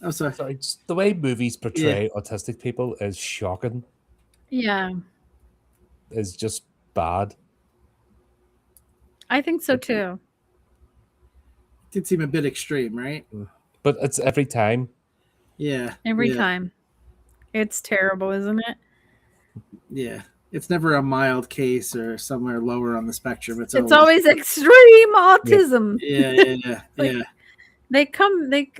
I'm sorry. sorry, just the way movies Yeah. portray autistic people is shocking. Yeah. Is just bad. I think so too. Did seem a bit extreme, right? But it's every time. Yeah. Every yeah, time. It's terrible, isn't it? Yeah. It's never a mild case or somewhere lower on the spectrum. It's always extreme autism. Yeah. Like,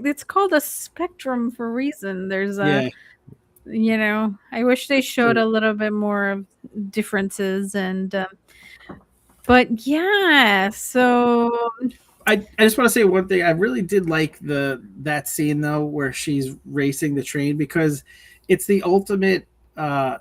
it's called a spectrum for a reason. There's a I wish they showed a little bit more of differences but yeah, so I just want to say one thing. I really did like that scene though, where she's racing the train, because it's the ultimate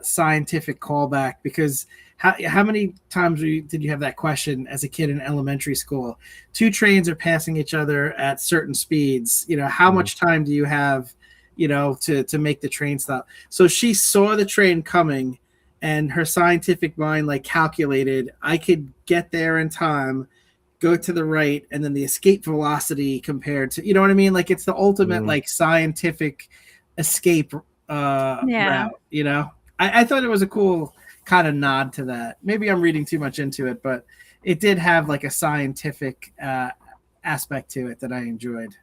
scientific callback. Because how many times did you have that question as a kid in elementary school? Two trains are passing each other at certain speeds. How much time do you have? To make the train stop. So she saw the train coming, and her scientific mind like calculated, I could get there in time, go to the right, and then the escape velocity compared to, you know what I mean? Like, it's the ultimate like scientific escape route. I thought it was a cool kind of nod to that. Maybe I'm reading too much into it, but it did have like a scientific aspect to it that I enjoyed.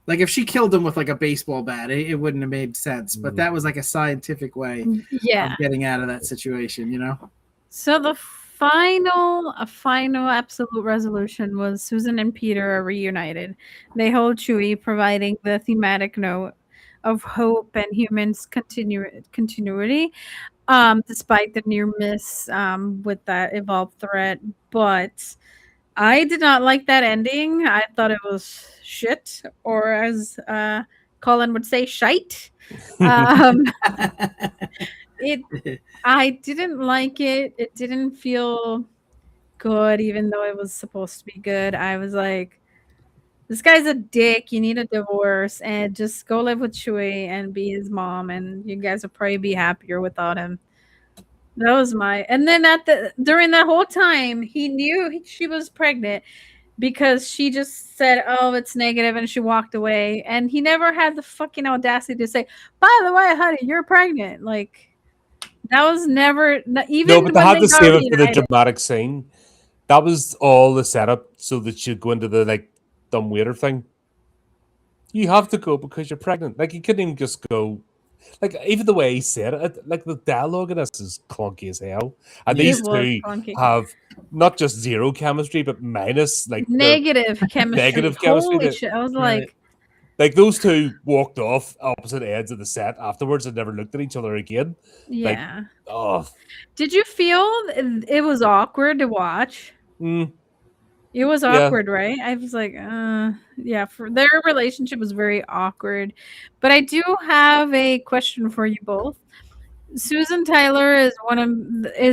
Like, if she killed him with like a baseball bat, it wouldn't have made sense. But that was like a scientific way of getting out of that situation, So the final absolute resolution was Susan and Peter are reunited. They hold Chewie, providing the thematic note of hope and humans' continuity, despite the near miss with that evolved threat. But I did not like that ending. I thought it was shit, or as Colin would say, shite. I didn't like it. It didn't feel good, even though it was supposed to be good. I was like, this guy's a dick. You need a divorce and just go live with Chewie and be his mom, and you guys will probably be happier without him. That was and then during that whole time, he knew she was pregnant because she just said, "Oh, it's negative," and she walked away. And he never had the fucking audacity to say, "By the way, honey, you're pregnant." Like, that was never even. No, but they when had to got save it for the reunited. dramatic scene. That was all the setup so that she'd go into the like dumb waiter thing. You have to go because you're pregnant. Like, you couldn't even just go. Like, even the way he said it, like, the dialogue in this is clunky as hell. And these It was two clunky. have not just zero chemistry, but minus like Negative chemistry. negative chemistry. Holy shit! I was like, those two walked off opposite ends of the set afterwards and never looked at each other again. yeah. Like, oh, Did you feel it was awkward to watch? It was awkward, right? I was like, yeah, for their relationship was very awkward. But I do have a question for you both. Susan Tyler is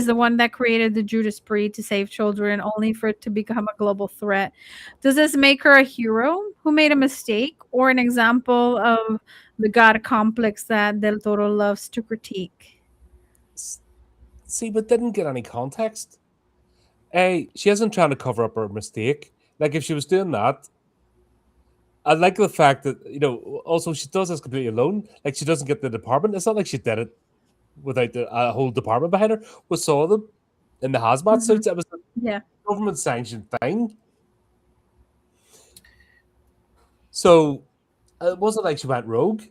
the one that created the Judas Breed to save children, only for it to become a global threat. Does this make her a hero who made a mistake, or an example of the God complex that Del Toro loves to critique? see, but didn't get any context. She isn't trying to cover up her mistake. Like, if she was doing that, I like the fact that, also she does this completely alone. Like, she doesn't get the department. It's not like she did it without a whole department behind her. We saw them in the hazmat suits. It was a government sanctioned thing. So it wasn't like she went rogue.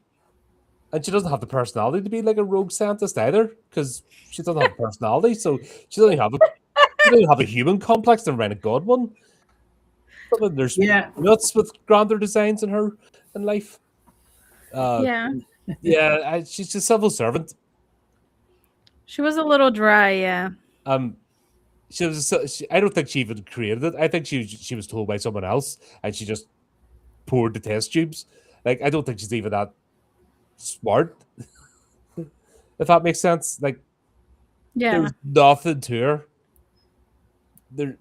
And she doesn't have the personality to be like a rogue scientist either, because she doesn't have a personality. So she doesn't have a human complex and a god one. But there's Yeah, nuts with grander designs in her in life. Yeah. Yeah, she's just civil servant. She was a little dry, yeah. She was. I don't think she even created it. I think she was told by someone else, and she just poured the test tubes. Like I don't think she's even that smart. If that makes sense. Like Yeah. there's nothing to her. There,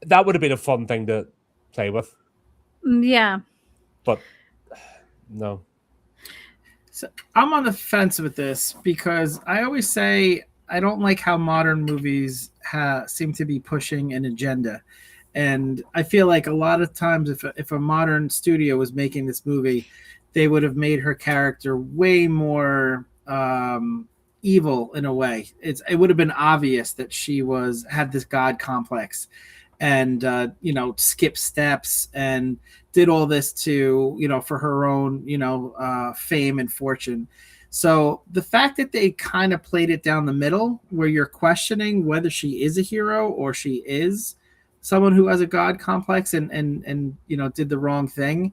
that would have been a fun thing to play with, Yeah. but no. so I'm on the fence with this because I always say I don't like how modern movies seem to be pushing an agenda. And I feel like a lot of times, if a modern studio was making this movie, they would have made her character way more evil in a way. It would have been obvious that she had this god complex, and skip steps and did all this to for her own fame and fortune. So the fact that they kind of played it down the middle, where you're questioning whether she is a hero or she is someone who has a god complex and did the wrong thing,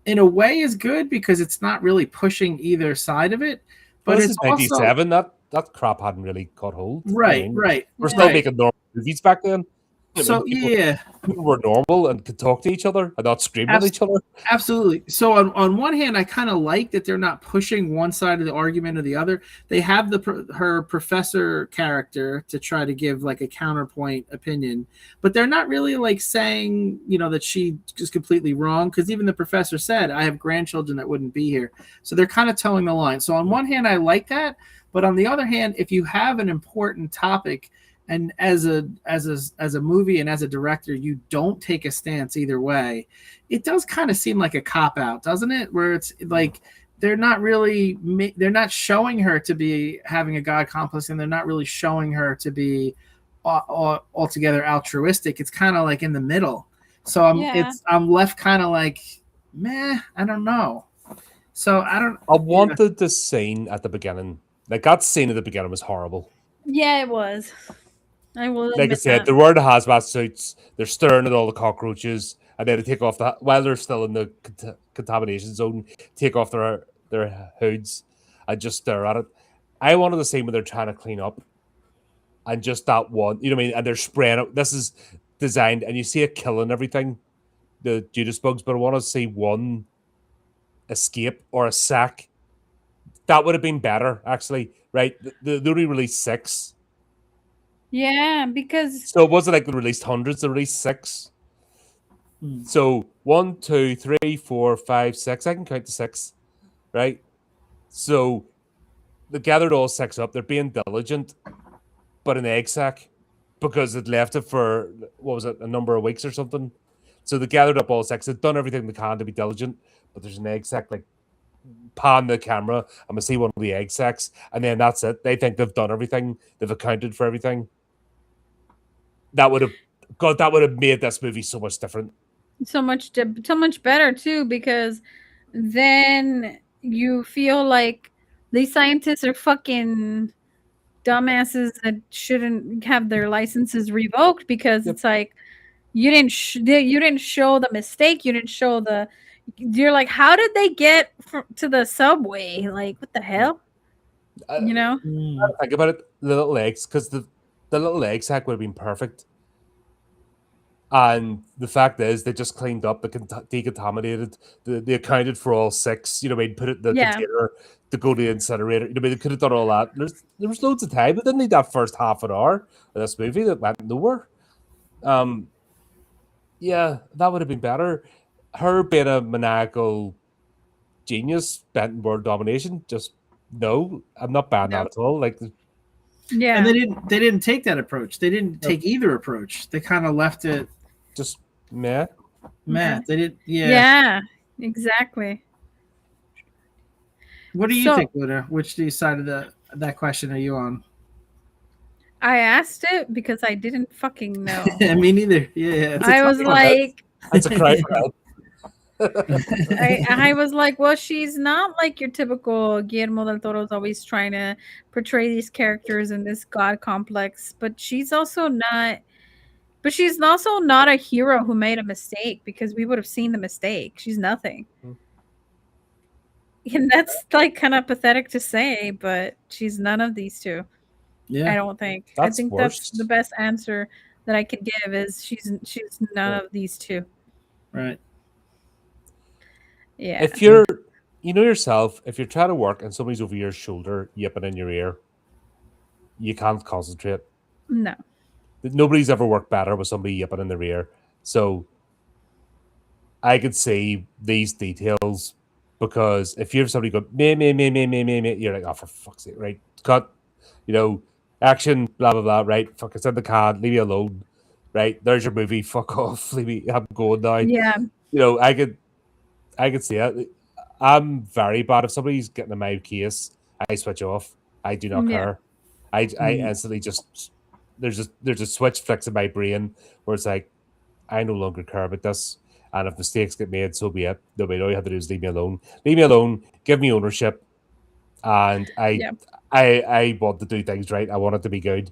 in a way is good because it's not really pushing either side of it. Well, But this it's is also 97. That crap hadn't really caught hold. right, right. We're Yeah. still Right. making normal movies back then. I mean, So yeah, people were normal and could talk to each other and not scream at each other. absolutely. So on one hand, I kind of like that they're not pushing one side of the argument or the other. They have her professor character to try to give like a counterpoint opinion, but they're not really like saying that she is completely wrong, because even the professor said, "I have grandchildren that wouldn't be here." So they're kind of towing the line. So on one hand, I like that, but on the other hand, if you have an important topic, and as a movie and as a director, you don't take a stance either way, it does kind of seem like a cop out, doesn't it? Where it's like they're not showing her to be having a god complex, and they're not really showing her to be altogether altruistic. It's kind of like in the middle. So I'm left kind of like, meh, I don't know. So I wanted the scene at the beginning. Like that scene at the beginning was horrible. Yeah, it was. I will Like I admit said, that. they're wearing the hazmat suits. They're staring at all the cockroaches, and then they take off while they're still in the contamination zone. Take off their hoods and just stare at it. I wanted the scene when they're trying to clean up, and just that one, you know what I mean? And they're spraying it. This is designed, and you see it killing everything, the Judas bugs. But I want to see one escape or a sack. That would have been better, actually. Right? They only released 6. Yeah, because So it wasn't like they released hundreds, they released 6. So 1, 2, 3, 4, 5, 6. I can count to 6, right? So they gathered all 6 up. They're being diligent, but an egg sack, because it left it for what was it, a number of weeks or something. So they gathered up all 6. They've done everything they can to be diligent, but there's an egg sack. Like pan the camera, I'm gonna see one of the egg sacks, and then that's it. They think they've done everything. They've accounted for everything. That would have made this movie so much different. so much better too, because then you feel like these scientists are fucking dumbasses that shouldn't have their licenses revoked, because it's like you didn't show the mistake, you didn't show the. You're like, how did they get to the subway? Like, what the hell? Think about it, the little eggs, because the little egg sack would have been perfect. And the fact is, they just cleaned up, decontaminated, they accounted for all 6. You know, they put it in the container to go to the incinerator. You know, they could have done all that. There was loads of time. They didn't need that first half an hour of this movie that went nowhere. Yeah, that would have been better. Her being a maniacal genius, bent in world domination, just no, I'm not banned that at all. Like, yeah, and they didn't take that approach. They didn't take either approach. They kind of left it just meh. They didn't. Yeah, exactly. What do you think, Luna? Which side of that question are you on? I asked it because I didn't fucking know. Me neither. Yeah, I was like, that's a cry for help. I was like, well, she's not like your typical Guillermo del Toro's always trying to portray these characters in this god complex, but she's also not a hero who made a mistake because we would have seen the mistake. She's nothing. And that's like kind of pathetic to say, but she's none of these two. I Yeah, don't think. I That's think that's the worse. best answer that I could give is she's none Yeah. of these two. right. Yeah. If you're, you know yourself, if you're trying to work and somebody's over your shoulder yipping in your ear, you can't concentrate. No. Nobody's ever worked better with somebody yipping in their ear. So I could see these details because if you have somebody go me, you're like, oh, for fuck's sake, right? Cut, you know, action, blah blah blah, right? Fuck, it's in the can, leave me alone, right? There's your movie, fuck off, leave me, I'm going now. Yeah. You know, I could see it. I'm very bad if somebody's getting in my case, I switch off. I do not Yeah. care. I instantly just there's a switch flicks in my brain where it's like I no longer care about this. And if mistakes get made, so be it. No, all you have to do is leave me alone. Leave me alone. Give me ownership. And Yeah. I want to do things right. I want it to be good.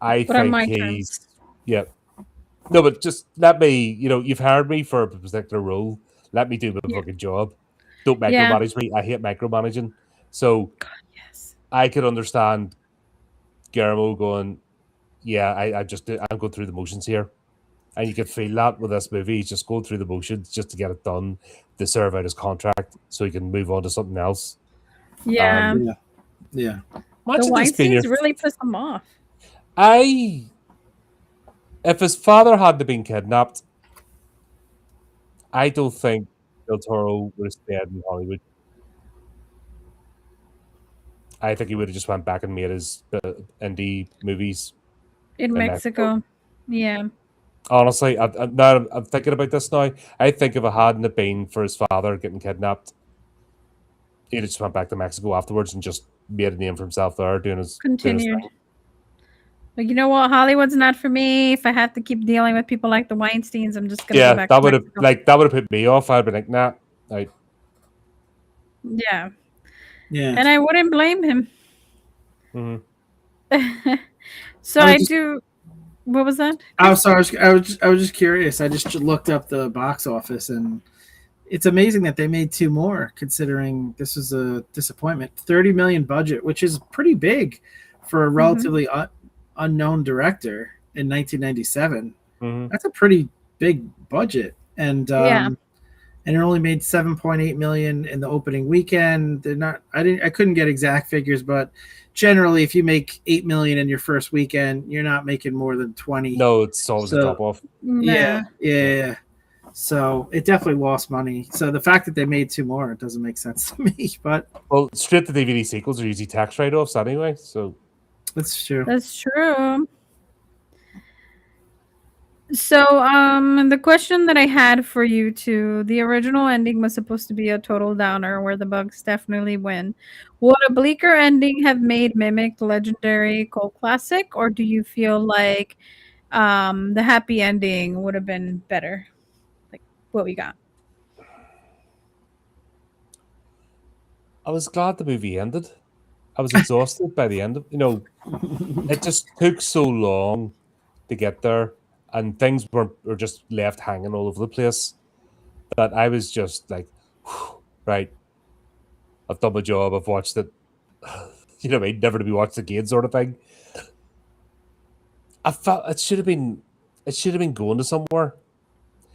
I But on think my he's terms. yeah. No, but just let me. You've hired me for a particular role. Let me do my Yeah. fucking job. Don't Yeah. micromanage me. I hate micromanaging. So Yes. I could understand Guillermo going, yeah, I'm going through the motions here. And you could feel that with this movie. He's just going through the motions just to get it done, to serve out his contract so he can move on to something else. Yeah. Yeah, yeah. The Imagine this being your. Weinsteins really piss him off. I. If his father hadn't been kidnapped, I don't think Del Toro would have stayed in Hollywood. I think he would have just went back and made his indie movies In in Mexico. Mexico. Yeah. Honestly, now I'm thinking about this now. I think if it hadn't have been for his father getting kidnapped, he'd just went back to Mexico afterwards and just made a name for himself there, doing his Continued. thing. Like, you know what? Hollywood's not for me. If I have to keep dealing with people like the Weinsteins, I'm just gonna go Yeah, back to Mexico. that would have put me off. I'd be like, nah, I, Yeah. Yeah. And I wouldn't blame him. mhm. So I was I just, do what was that? I'm sorry. I was just curious. I just looked up the box office, and it's amazing that they made two more, considering this was a disappointment. 30 million budget, which is pretty big for a Mhm. relatively unknown director in 1997. Mhm. That's a pretty big budget, Yeah. and it only made 7.8 million in the opening weekend. They're not. I couldn't get exact figures, but generally, if you make 8 million in your first weekend, you're not making more than 20. No, it's always a drop So off. yeah, Nah. yeah. So it definitely lost money. So the fact that they made two more, it doesn't make sense to me. But Well, straight to DVD sequels are usually tax write offs anyway. So that's true. That's true. So, the question that I had for you two, the original ending was supposed to be a total downer where the bugs definitely win. Would a bleaker ending have made Mimic the legendary cult classic, or do you feel like the happy ending would have been better? Like what we got. I was glad the movie ended. I was exhausted by the end of it just took so long to get there and things were just left hanging all over the place that I was just like, "Whew, right, I've done my job, I've watched it, you know what I mean, never to be watched again sort of thing. I felt it should have been going to somewhere.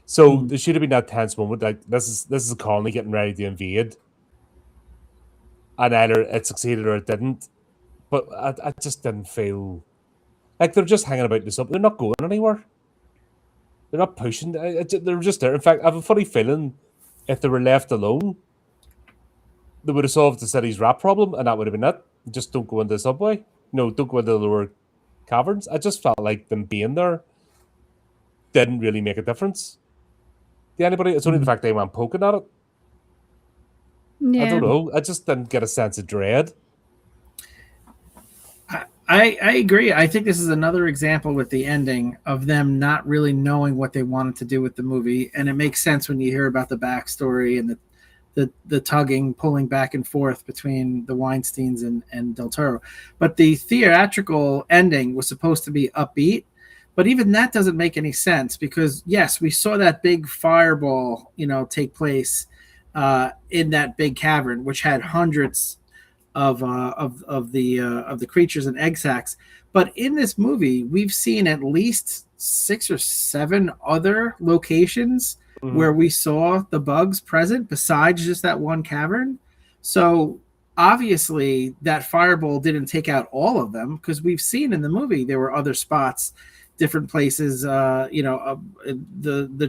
So Hmm. there should have been that tense moment, like this is a colony getting ready to invade, and either it succeeded or it didn't. But I just didn't feel like they're just hanging about this up. They're not going anywhere. They're not pushing. They're just there. In fact, I have a funny feeling if they were left alone, they would have solved the city's rat problem, and that would have been it. Just don't go into the subway. No, don't go into the lower caverns. I just felt like them being there didn't really make a difference to anybody. It's only the fact they went poking at it. I don't Yeah. know. I just didn't get a sense of dread. I agree. I think this is another example with the ending of them not really knowing what they wanted to do with the movie, and it makes sense when you hear about the backstory and the tugging, pulling back and forth between the Weinsteins and Del Toro. But the theatrical ending was supposed to be upbeat, but even that doesn't make any sense because yes, we saw that big fireball, take place in that big cavern, which had hundreds of the creatures and egg sacs. But in this movie, we've seen at least 6 or 7 other locations where we saw the bugs present besides just that one cavern. So obviously that fireball didn't take out all of them because we've seen in the movie there were other spots, different places, the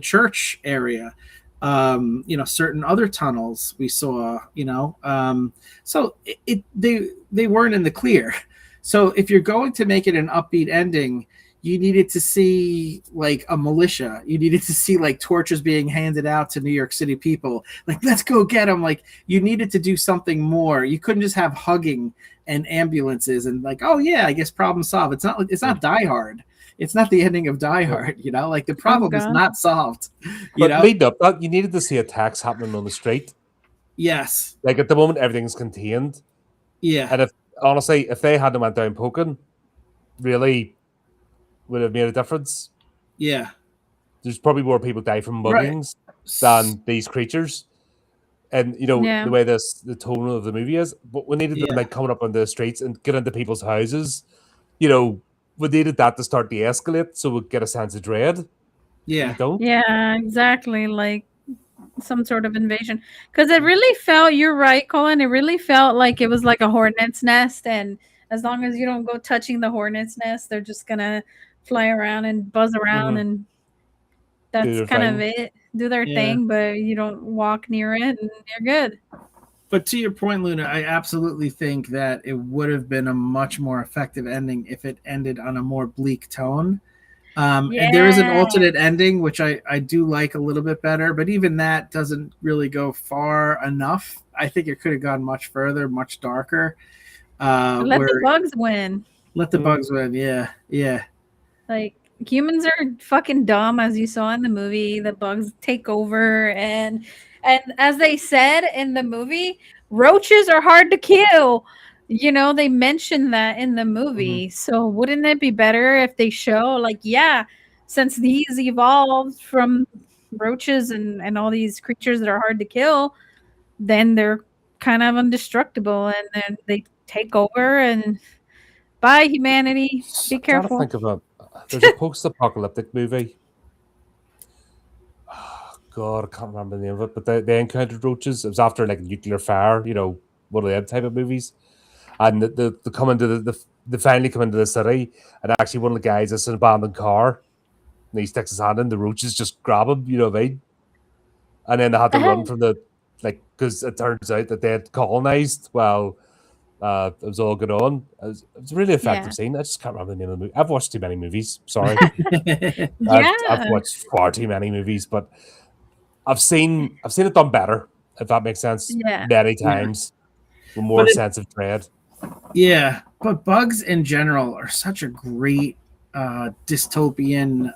church area, certain other tunnels we saw, so they weren't in the clear. So if you're going to make it an upbeat ending, you needed to see like a militia. You needed to see like torches being handed out to New York City people. Like, let's go get them. Like, you needed to do something more. You couldn't just have hugging and ambulances and like, oh yeah, I guess problem solved. It's not Die Hard. It's not the ending of Die Hard, like the problem is not solved. But lead up that, you needed to see attacks happening on the street. Yes. Like at the moment, everything's contained. Yeah. And if they hadn't went down poking, really would have made a difference. Yeah. There's probably more people die from muggings than these creatures. And the way the tone of the movie is, but we needed them like coming up on the streets and get into people's houses. We needed that to start to escalate, so we get a sense of dread. Yeah. We don't. Yeah, exactly. Like some sort of invasion, because it really felt. You're right, Colin. It really felt like it was like a hornet's nest, and as long as you don't go touching the hornet's nest, they're just gonna fly around and buzz around, and that's kind of it. Do their thing, but you don't walk near it, and you're good. But to your point, Luna, I absolutely think that it would have been a much more effective ending if it ended on a more bleak tone. And there is an alternate ending, which I do like a little bit better, but even that doesn't really go far enough. I think it could have gone much further, much darker. Let the bugs win. Let the bugs win. Yeah. Yeah. Like, humans are fucking dumb, as you saw in the movie. The bugs take over, and as they said in the movie, roaches are hard to kill. They mentioned that in the movie. So wouldn't it be better if they show, like, since these evolved from roaches and all these creatures that are hard to kill, then they're kind of indestructible, and then they take over and bye, humanity. Be careful. There's a post-apocalyptic movie. Oh, God, I can't remember the name of it, but they encountered roaches. It was after like a nuclear fire, one of them type of movies. And they come into they finally come into the city, and actually one of the guys is in an abandoned car, and he sticks his hand in, the roaches just grab him, what I mean? And then they had to run from because it turns out that they had colonized while it was all going on. It was a really effective scene. I just can't remember the name of the movie. I've watched too many movies. Sorry. I've watched far too many movies, but I've seen it done better, if that makes sense. Many times with more sense of dread. Yeah, but bugs in general are such a great dystopian,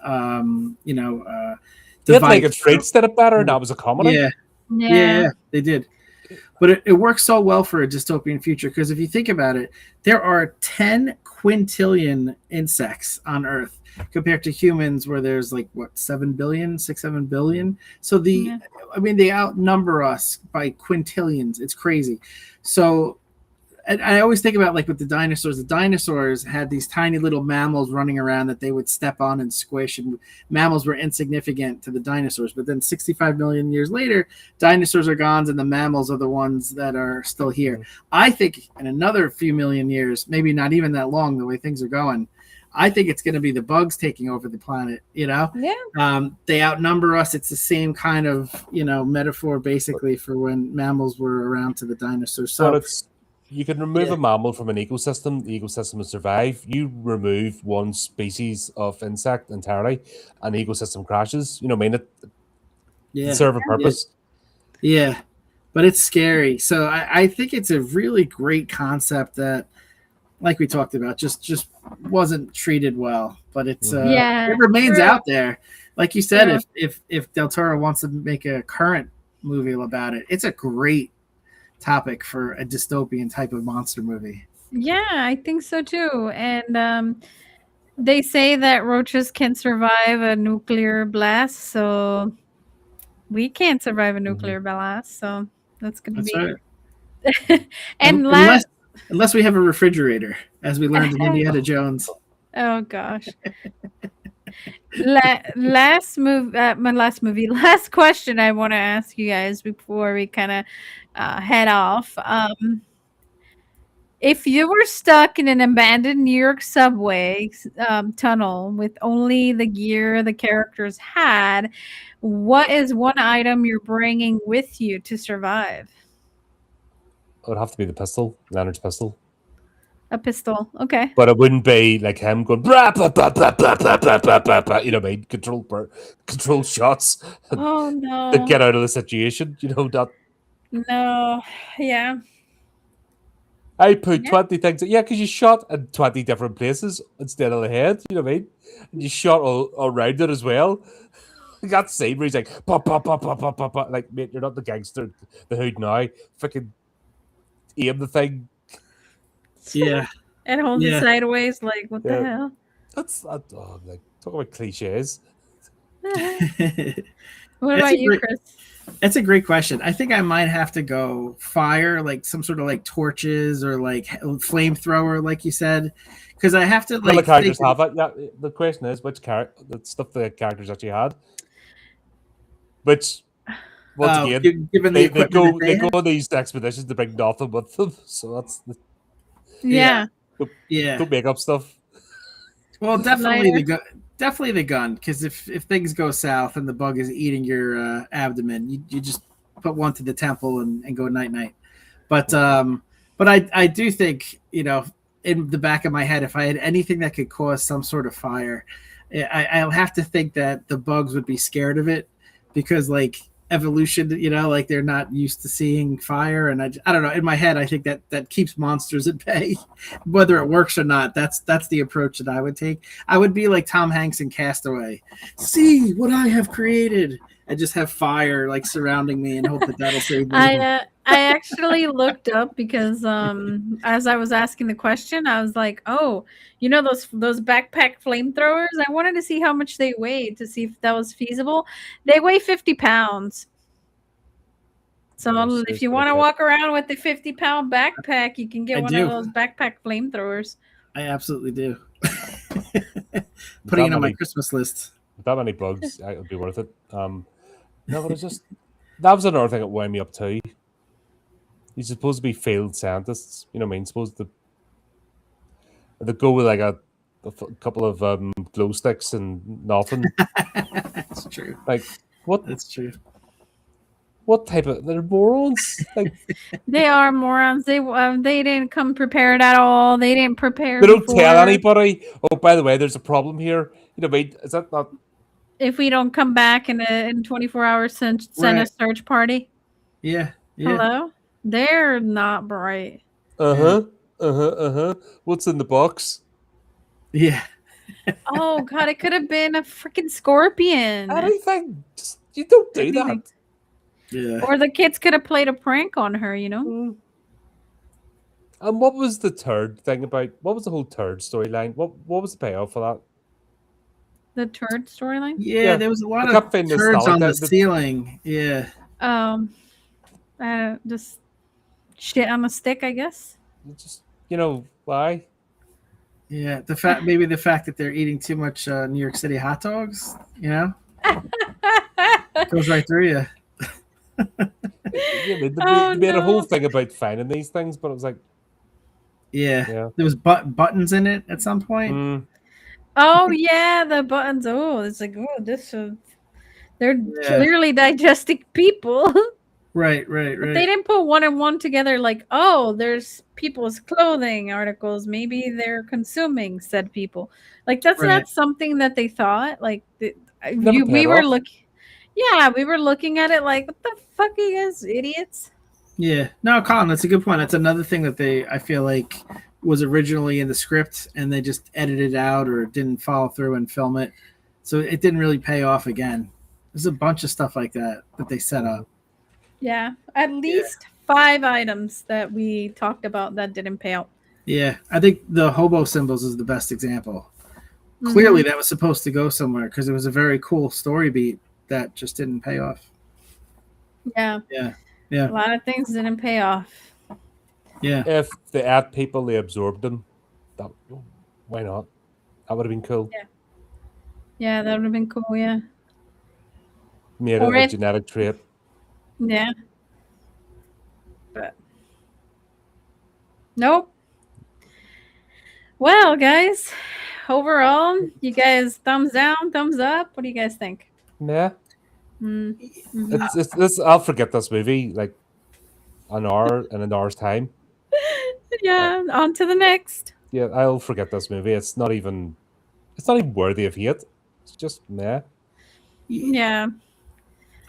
Did Naked Freaks did it better, and that was a comedy? Yeah, they did. But it works so well for a dystopian future because if you think about it, there are 10 quintillion insects on Earth compared to humans where there's like, 7 billion, 7 billion. So they outnumber us by quintillions. It's crazy. So and I always think about like with the dinosaurs had these tiny little mammals running around that they would step on and squish, and mammals were insignificant to the dinosaurs. But then 65 million years later, dinosaurs are gone and the mammals are the ones that are still here. I think in another few million years, maybe not even that long, the way things are going, I think it's going to be the bugs taking over the planet, They outnumber us. It's the same kind of, metaphor basically for when mammals were around to the dinosaurs. So you can remove a mammal from an ecosystem, the ecosystem will survive. You remove one species of insect entirely, and the ecosystem crashes. It serve a purpose. But it's scary. So I think it's a really great concept that like we talked about, just wasn't treated well. But it's Yeah, it remains true, out there. Like you said, true. if Del Toro wants to make a current movie about it, it's a great topic for a dystopian type of monster movie. Yeah, I think so too. And they say that roaches can survive a nuclear blast, so we can't survive a Mhm. nuclear blast. So that's gonna That's right. be and Unless we have a refrigerator, as we learned in Indiana Jones. oh gosh. My last movie, last question I want to ask you guys before we kind of head off. If you were stuck in an abandoned New York subway tunnel with only the gear the characters had, what is one item you're bringing with you to survive? It would have to be the pistol, Leonard's pistol. A pistol. Okay. But it wouldn't be like him going, "Brah, bah, bah, bah, bah, bah, bah, bah, bah, bah," you know what I mean? Control shots Oh to no. get out of the situation. You know, that No. Yeah. I put Yeah. 20 things. Yeah, because you shot in 20 different places instead of the head. You know what I mean? And you shot all around it as well. That scene where he's like, pop, pop, pop, pop, pop, pop, pop. Like, mate, you're not the gangster, the hood now. Freaking aim the thing. Yeah, And holds it yeah. sideways, like what the Yeah. hell? That's, like, talk about cliches. What It's about a you, great, Chris? That's a great question. I think I might have to go fire, like some sort of like torches or like flamethrower, like you said, because I have to All the like think. characters have it. Yeah, the question is which character, the stuff the characters actually had. Which, once again, Given the they equipment go that they they go have. on these expeditions to bring nothing with them. So that's the Yeah, Yeah. yeah. don't make up stuff. Well, definitely Lighter. definitely the gun, because if things go south and the bug is eating your abdomen, you just put one to the temple and go night night. But I do think, in the back of my head, if I had anything that could cause some sort of fire, I'll have to think that the bugs would be scared of it, because like evolution, like they're not used to seeing fire. And I don't know, in my head I think that keeps monsters at bay. Whether it works or not, that's the approach that I would take. I would be like Tom Hanks in Castaway. See what I have created. I just have fire like surrounding me and hope that'll save me. I actually looked up because as I was asking the question, I was like, oh, those backpack flamethrowers. I wanted to see how much they weighed to see if that was feasible. They weigh 50 pounds. So Nice. if you want to walk around with the 50-pound backpack, you can get I one do. of those backpack flamethrowers. I absolutely do. With Putting it that on my many- Christmas list. with that many bugs, it would be worth it. No, but it's just that was another thing that wound me up too. You're supposed to be failed scientists, you know what I mean? Supposed to they go with like a couple of glow sticks and nothing. That's true. Like what? That's true. What type of they're morons? Like They are morons. They didn't come prepared at all. They didn't prepare they don't before. tell anybody. Oh, by the way, there's a problem here. You know what I mean? Is that not? If we don't come back in 24 hours, send a Right. search party. Yeah. Hello? They're not bright. What's in the box? Yeah. Oh god, it could have been a freaking scorpion. Anything. Just, you don't do Anything. that. Yeah. Or the kids could have played a prank on her, Mm. And what was the third thing about? What was the whole third storyline? What was the payoff for that? The turd storyline. Yeah, there was a lot I of kept finding this turds on the stalactite- ceiling. Yeah. Just shit on a stick, I guess. Just why? Yeah. Maybe the fact that they're eating too much New York City hot dogs, goes right through you. They Oh, made a whole no. thing about finding these things, but it was like, Yeah. There was buttons in it at some point. mm, Oh yeah, the buttons. Oh, it's like, oh, they're clearly digesting people. Right. But they didn't put one and one together like, oh, there's people's clothing articles. Maybe they're consuming said people. Like that's Right. not something that they thought. Like Never we paid were off. looking. Yeah, we were looking at it like, what the fuck are you guys idiots? Yeah. No, Colin, that's a good point. That's another thing that I feel like was originally in the script and they just edited it out or didn't follow through and film it. So it didn't really pay off again. There's a bunch of stuff like that they set up. Yeah, at least 5 items that we talked about that didn't pay out. Yeah, I think the hobo symbols is the best example. Clearly, that was supposed to go somewhere because it was a very cool story beat that just didn't pay off. Yeah. A lot of things didn't pay off. Yeah. If they ate people, they absorbed them. Why not? That would have been cool. Yeah, that would have been cool. Yeah. Made it a genetic trait. Yeah. But nope. Well, guys, overall, you guys thumbs down, thumbs up. What do you guys think? Yeah. I'll forget this movie like in an hour's time. Yeah, on to the next. Yeah, I'll forget this movie. It's not even worthy of hate. It's just meh. Yeah.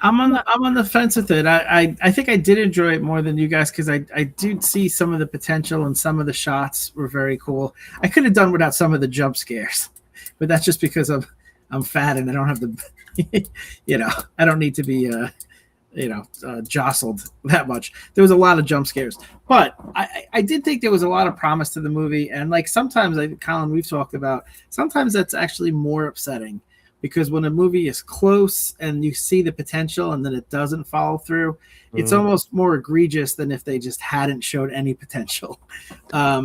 I'm on the fence with it. I think I did enjoy it more than you guys because I do see some of the potential and some of the shots were very cool. I could have done without some of the jump scares, but that's just because I'm fat and I don't have the, I don't need to be jostled that much. There was a lot of jump scares, but I did think there was a lot of promise to the movie. And like sometimes, Colin, we've talked about, sometimes that's actually more upsetting because when a movie is close and you see the potential and then it doesn't follow through, it's almost more egregious than if they just hadn't showed any potential. But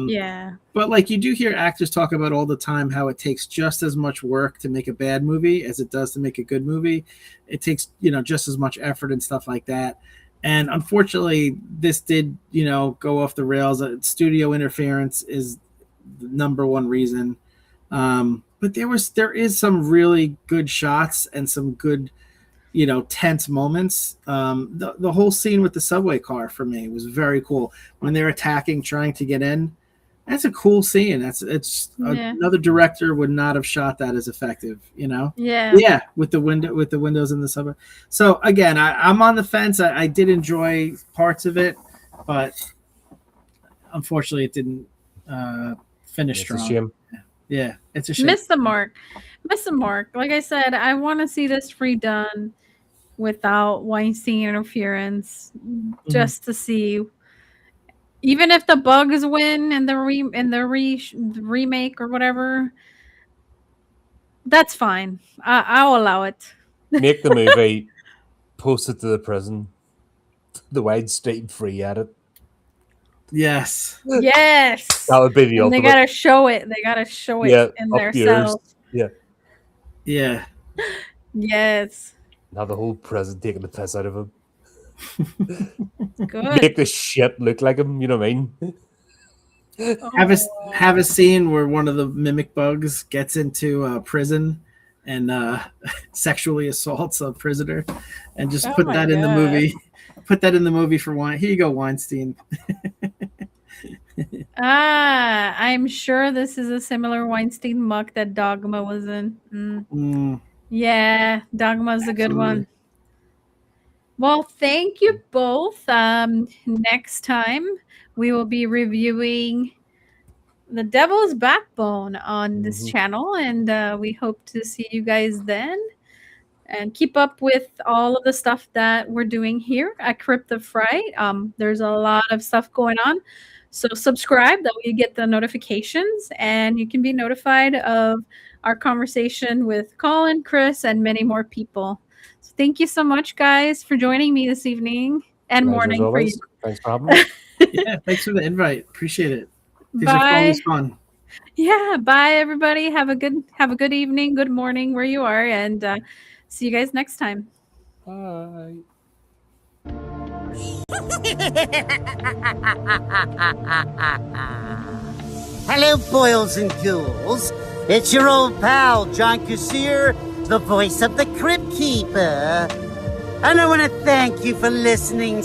like you do hear actors talk about all the time how it takes just as much work to make a bad movie as it does to make a good movie. It takes, just as much effort and stuff like that. And unfortunately, this did, go off the rails. Studio interference is the number one reason. But there is some really good shots and some good, tense moments. The whole scene with the subway car for me was very cool when they're attacking, trying to get in. That's a cool scene. Another director would not have shot that as effective, Yeah, with the windows in the subway. So again, I'm on the fence. I did enjoy parts of it, but unfortunately, it didn't finish strong. A shame. Yeah, it's a shame. Miss the mark. Like I said, I want to see this redone without Weinstein interference, just to see, even if the bugs win in the remake or whatever. That's fine. I'll allow it. Make the movie, post it to the prison, the wide street free at it. Yes. That would be the ultimate. They gotta show it. In their cells. Yeah. Yes. Now the whole prison taking the piss out of him. Good. Make the shit look like him. You know what I mean? Have a scene where one of the mimic bugs gets into prison and sexually assaults a prisoner, and just put that in the movie. Put that in the movie for Weinstein. Here you go, Weinstein. I'm sure this is a similar Weinstein muck that Dogma was in. Yeah, Dogma's a good one. Well, thank you both. Next time we will be reviewing The Devil's Backbone on this channel, and we hope to see you guys then. And keep up with all of the stuff that we're doing here at Crypt of Fright. There's a lot of stuff going on. So subscribe, that way you get the notifications, and you can be notified of our conversation with Colin, Chris, and many more people. So thank you so much, guys, for joining me this evening and morning for you. Thanks for having me. Yeah, thanks for the invite. Appreciate it. These Bye. are always fun. Yeah, bye everybody. Have a good evening, good morning where you are, and see you guys next time. Bye. Hello, boils and ghouls. It's your old pal, John Kassir, the voice of the Crypt Keeper. And I want to thank you for listening.